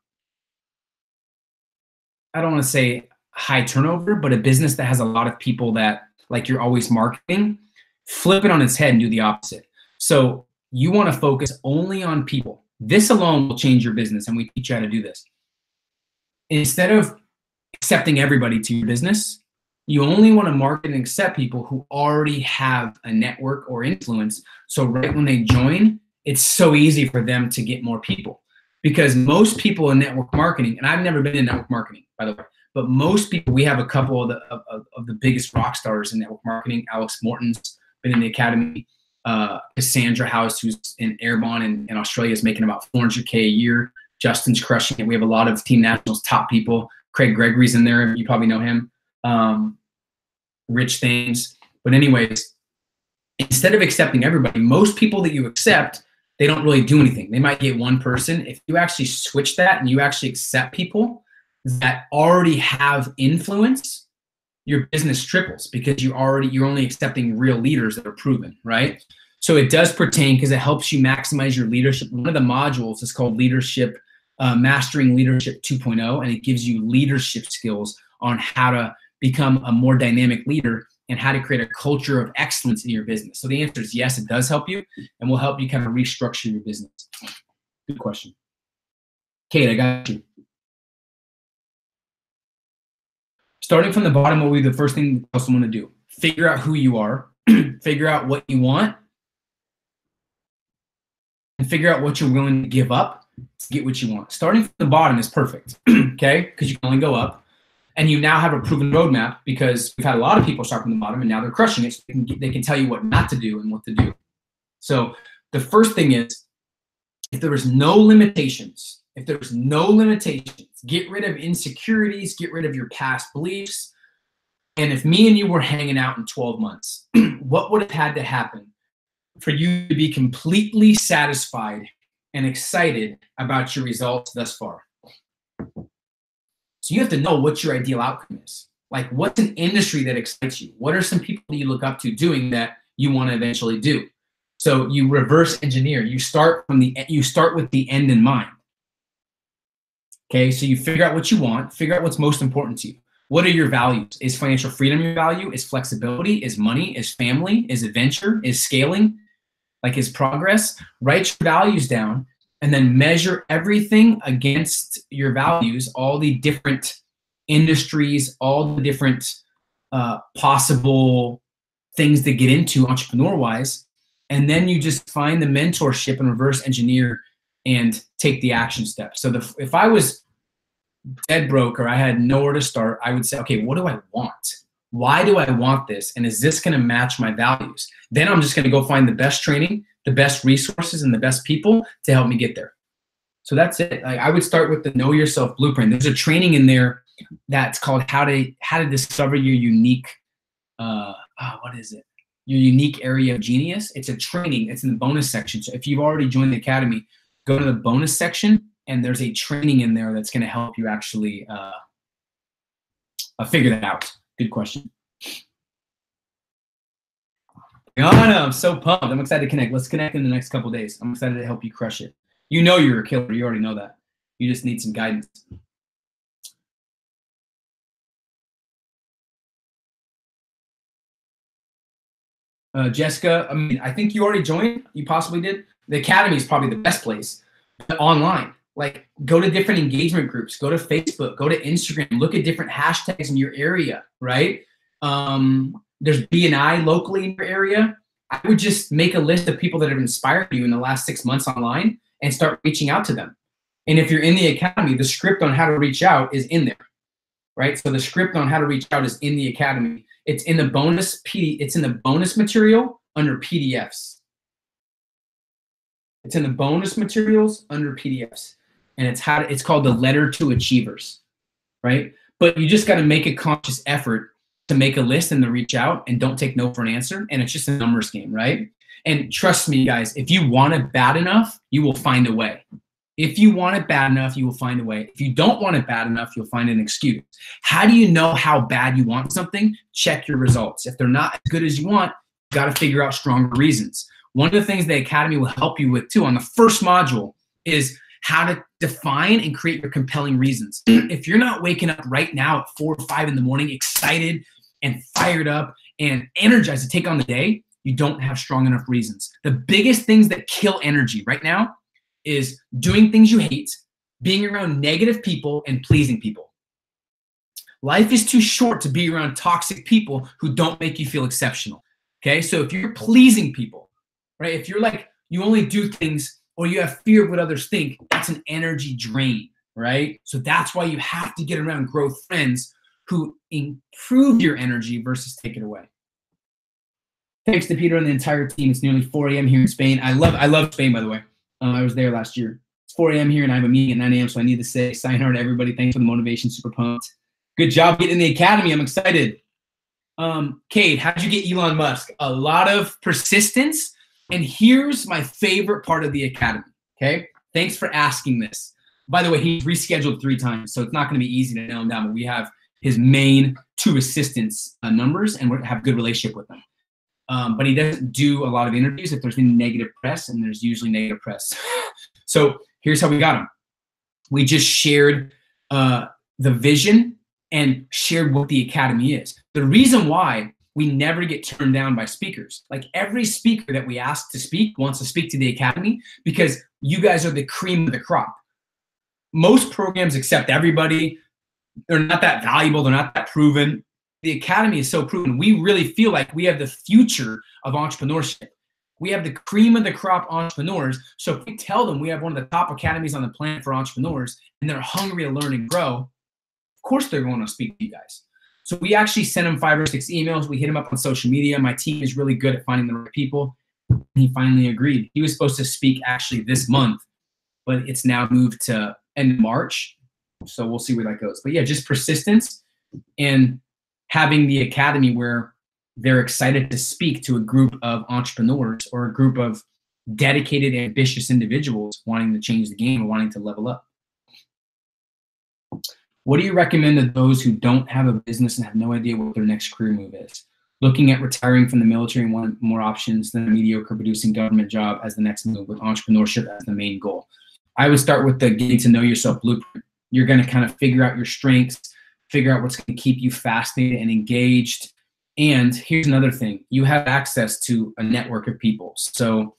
A: don't want to say high turnover, but a business that has a lot of people that, like, you're always marketing. Flip it on its head and do the opposite. So you want to focus only on people. This alone will change your business, and we teach you how to do this. Instead of accepting everybody to your business, you only want to market and accept people who already have a network or influence. So right when they join, it's so easy for them to get more people. Because most people in network marketing, and I've never been in network marketing, by the way, but most people, we have a couple of the biggest rock stars in network marketing. Alex Morton's been in the academy. Cassandra House, who's in Airbon in Australia, is making about $400K a year. Justin's crushing it. We have a lot of Team Nationals top people. Craig Gregory's in there. You probably know him. Rich Thames. But anyways, instead of accepting everybody, most people that you accept, they don't really do anything. They might get one person. If you actually switch that and you actually accept people that already have influence, your business triples, because you're only accepting real leaders that are proven, right? So it does pertain because it helps you maximize your leadership. One of the modules is called Leadership, Mastering Leadership 2.0, and it gives you leadership skills on how to become a more dynamic leader and how to create a culture of excellence in your business. So the answer is yes, it does help you, and will help you kind of restructure your business. Good question. Kate, I got you. Starting from the bottom will be the first thing you also want to do. Figure out who you are, figure out what you want, and figure out what you're willing to give up to get what you want. Starting from the bottom is perfect, okay? Because you can only go up. And you now have a proven roadmap, because we've had a lot of people start from the bottom and now they're crushing it. So they can tell you what not to do and what to do. So the first thing is, if there is no limitations, get rid of insecurities, get rid of your past beliefs. And if me and you were hanging out in 12 months, what would have had to happen for you to be completely satisfied and excited about your results thus far? So you have to know what your ideal outcome is. Like, what's an industry that excites you? What are some people that you look up to doing that you want to eventually do? So you reverse engineer. You start with the end in mind. Okay, so you figure out what you want, figure out what's most important to you. What are your values? Is financial freedom your value? Is flexibility? Is money? Is family? Is adventure? Is scaling? Like, is progress? Write your values down and then measure everything against your values, all the different industries, all the different possible things to get into entrepreneur-wise. And then you just find the mentorship and reverse engineer and take the action steps. So if I was dead broke or I had nowhere to start, I would say, okay, what do I want? Why do I want this? And is this going to match my values? Then I'm just going to go find the best training, the best resources, and the best people to help me get there. So that's it. I would start with the Know Yourself Blueprint. There's a training in there that's called how to discover your unique, what is it? Your unique area of genius. It's a training. It's in the bonus section. So if you've already joined the academy, go to the bonus section, and there's a training in there that's going to help you actually figure that out? Good question. Anna, I'm so pumped. I'm excited to connect. Let's connect in the next couple of days. I'm excited to help you crush it. You know you're a killer. You already know that. You just need some guidance. Jessica, I mean, I think you already joined. You possibly did. The Academy is probably the best place. But online, like go to different engagement groups, go to Facebook, go to Instagram, look at different hashtags in your area, right? There's BNI locally in your area. I would just make a list of people that have inspired you in the last 6 months online and start reaching out to them. And if you're in the Academy, the script on how to reach out is in there, right? So the script on how to reach out is in the Academy. It's in the bonus it's in the bonus material under PDFs. It's in the bonus materials under PDFs. And it's called the Letter to Achievers, right? But you just got to make a conscious effort to make a list and to reach out, and don't take no for an answer. And it's just a numbers game, right? And trust me, guys, if you want it bad enough, you will find a way. If you want it bad enough, you will find a way. If you don't want it bad enough, you'll find an excuse. How do you know how bad you want something? Check your results. If they're not as good as you want, you got to figure out stronger reasons. One of the things the Academy will help you with too on the first module is how to define and create your compelling reasons. If you're not waking up right now at 4 or 5 in the morning, excited and fired up and energized to take on the day, you don't have strong enough reasons. The biggest things that kill energy right now is doing things you hate, being around negative people, and pleasing people. Life is too short to be around toxic people who don't make you feel exceptional. Okay, so if you're pleasing people, right? If you're like, you only do things or you have fear of what others think, that's an energy drain, right? So that's why you have to get around growth friends who improve your energy versus take it away. Thanks to Peter and the entire team. It's nearly 4 a.m. here in Spain. I love Spain, by the way. I was there last year. It's 4 a.m. here and I have a meeting at 9 a.m. So I need to say sayonara to everybody. Thanks for the motivation. Super pumped. Good job getting in the Academy. I'm excited. Cade, how'd you get Elon Musk? A lot of persistence. And here's my favorite part of the Academy. Okay. Thanks for asking this. By the way, he's rescheduled 3 times. So it's not going to be easy to nail him down, but we have his main 2 assistants numbers and we have a good relationship with them. But he doesn't do a lot of interviews if there's any negative press, and there's usually negative press. So here's how we got him. We just shared the vision and shared what the Academy is. The reason why we never get turned down by speakers, like every speaker that we ask to speak wants to speak to the Academy because you guys are the cream of the crop. Most programs accept everybody. They're not that valuable. They're not that proven. The Academy is so proven. We really feel like we have the future of entrepreneurship. We have the cream of the crop entrepreneurs. So if we tell them we have one of the top academies on the planet for entrepreneurs and they're hungry to learn and grow, of course they're going to speak to you guys. So we actually sent him 5 or 6 emails. We hit him up on social media. My team is really good at finding the right people. And he finally agreed. He was supposed to speak actually this month, but it's now moved to end of March. So we'll see where that goes. But yeah, just persistence and having the Academy where they're excited to speak to a group of entrepreneurs or a group of dedicated, ambitious individuals wanting to change the game or wanting to level up. What do you recommend to those who don't have a business and have no idea what their next career move is? Looking at retiring from the military and want more options than a mediocre producing government job as the next move with entrepreneurship as the main goal. I would start with the getting to know yourself blueprint. You're going to kind of figure out your strengths, figure out what's going to keep you fascinated and engaged. And here's another thing. You have access to a network of people. So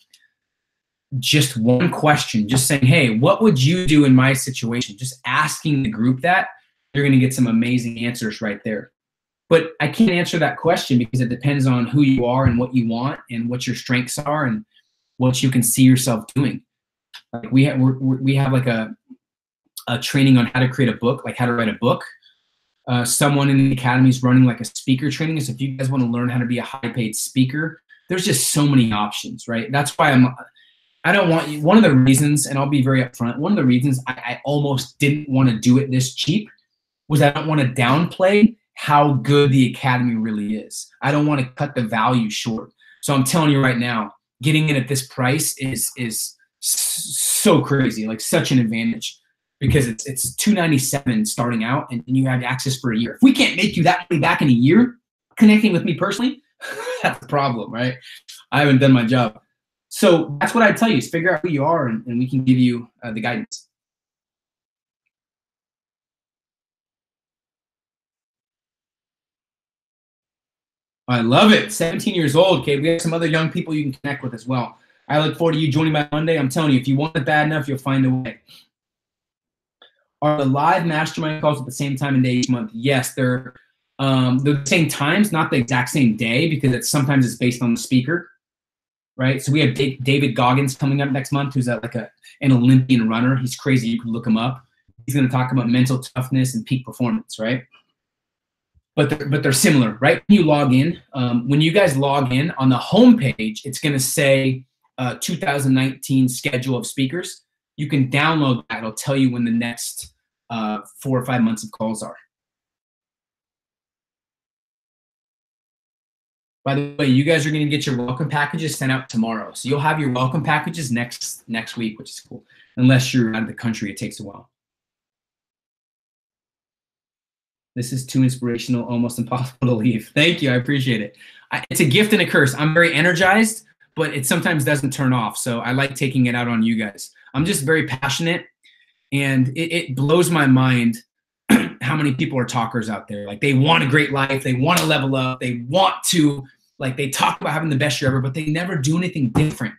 A: just one question, just saying, hey, what would you do in my situation? Just asking the group that, you're going to get some amazing answers right there. But I can't answer that question because it depends on who you are and what you want and what your strengths are and what you can see yourself doing. Like we have like a training on how to create a book, like how to write a book. Someone in the Academy is running like a speaker training. So if you guys want to learn how to be a high-paid speaker, there's just so many options, right? That's why I don't want you. One of the reasons, and I'll be very upfront, one of the reasons I almost didn't want to do it this cheap was I don't want to downplay how good the Academy really is. I don't want to cut the value short. So I'm telling you right now, getting in at this price is so crazy, like such an advantage. because it's $297 starting out, and you have access for a year. If we can't make you that money back in a year, connecting with me personally, that's the problem, right? I haven't done my job. So that's what I tell you, is figure out who you are, and we can give you the guidance. I love it. 17 years old, Kate. We have some other young people you can connect with as well. I look forward to you joining by Monday. I'm telling you, if you want it bad enough, you'll find a way. Are the live mastermind calls at the same time and day each month? Yes, they're the same times, not the exact same day, because sometimes it's based on the speaker, right? So we have David Goggins coming up next month, who's an Olympian runner. He's crazy. You can look him up. He's going to talk about mental toughness and peak performance, right? But they're similar, right? When you log in, when you guys log in on the homepage, it's going to say 2019 schedule of speakers. You can download that. It'll tell you when the next 4 or 5 months of calls are. By the way, you guys are going to get your welcome packages sent out tomorrow. So you'll have your welcome packages next week, which is cool. Unless you're out of the country, it takes a while. This is too inspirational, almost impossible to leave. Thank you. I appreciate it. It's a gift and a curse. I'm very energized, but it sometimes doesn't turn off. So I like taking it out on you guys. I'm just very passionate, and it blows my mind how many people are talkers out there. Like, they want a great life. They want to level up. They want to, like, they talk about having the best year ever, but they never do anything different.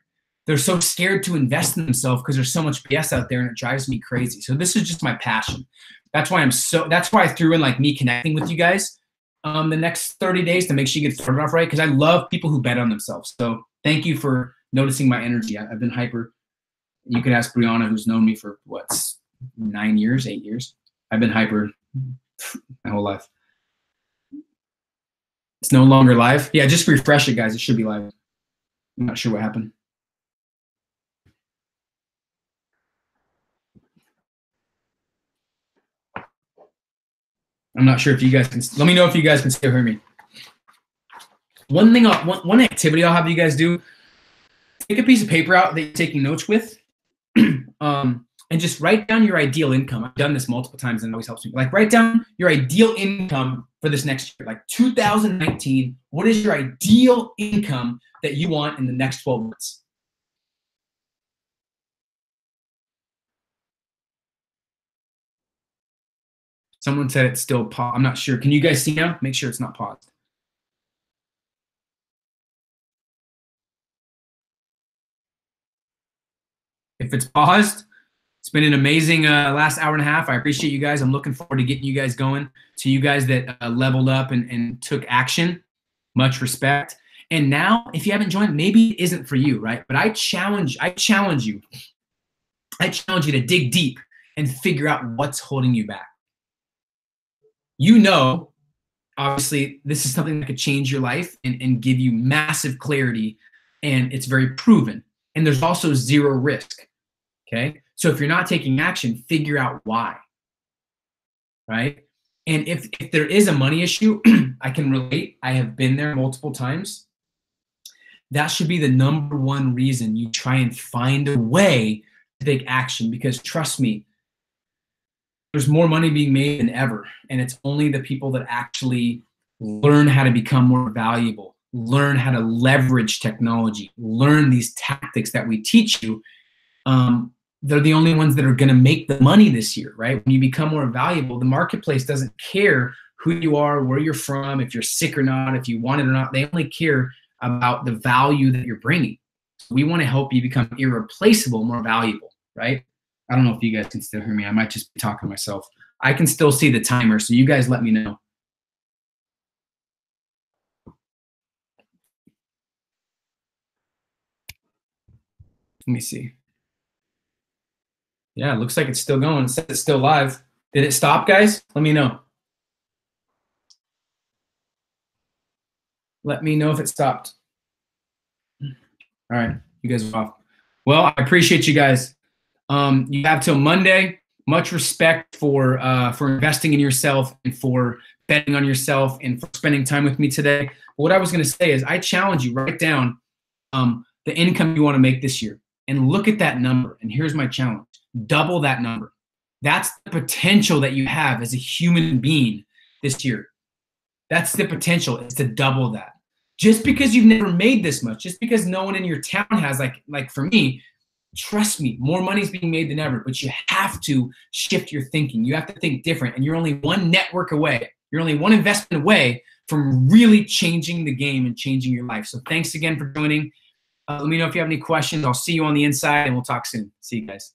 A: They're so scared to invest in themselves because there's so much BS out there, and it drives me crazy. So this is just my passion. That's why I threw in like me connecting with you guys the next 30 days to make sure you get started off right, because I love people who bet on themselves. So thank you for noticing my energy. I've been hyper. You could ask Brianna, who's known me for 8 years. I've been hyper my whole life. It's no longer live. Yeah, just refresh it, guys. It should be live. I'm not sure what happened. I'm not sure if you guys can. Let me know if you guys can still hear me. One activity I'll have you guys do: take a piece of paper out that you're taking notes with, and just write down your ideal income. I've done this multiple times, and it always helps me. Like, write down your ideal income for this next year, like 2019. What is your ideal income that you want in the next 12 months? Someone said it's still paused. I'm not sure. Can you guys see now? Make sure it's not paused. If it's paused, it's been an amazing last hour and a half. I appreciate you guys. I'm looking forward to getting you guys going. To you guys that leveled up and took action, much respect. And now, if you haven't joined, maybe it isn't for you, right? But I challenge you to dig deep and figure out what's holding you back. You know, obviously, this is something that could change your life and give you massive clarity, and it's very proven. And there's also zero risk, okay? So if you're not taking action, figure out why, right? And if there is a money issue, I can relate. I have been there multiple times. That should be the number one reason you try and find a way to take action, because trust me, there's more money being made than ever, and it's only the people that actually learn how to become more valuable, learn how to leverage technology, learn these tactics that we teach you. They're the only ones that are going to make the money this year, right? When you become more valuable, the marketplace doesn't care who you are, where you're from, if you're sick or not, if you want it or not. They only care about the value that you're bringing. We want to help you become irreplaceable, more valuable, right? I don't know if you guys can still hear me. I might just be talking to myself. I can still see the timer, so you guys let me know. Let me see. Yeah, it looks like it's still going. It says it's still live. Did it stop, guys? Let me know. Let me know if it stopped. All right, you guys are off. Well, I appreciate you guys. You have till Monday. Much respect for investing in yourself and for betting on yourself and for spending time with me today. But what I was going to say is, I challenge you, write down the income you want to make this year and look at that number. And here's my challenge: double that number. That's the potential that you have as a human being this year. That's the potential, is to double that. Just because you've never made this much, just because no one in your town has, like for me, trust me, more money is being made than ever, but you have to shift your thinking. You have to think different, and you're only one network away. You're only one investment away from really changing the game and changing your life. So thanks again for joining. Let me know if you have any questions. I'll see you on the inside, and we'll talk soon. See you guys.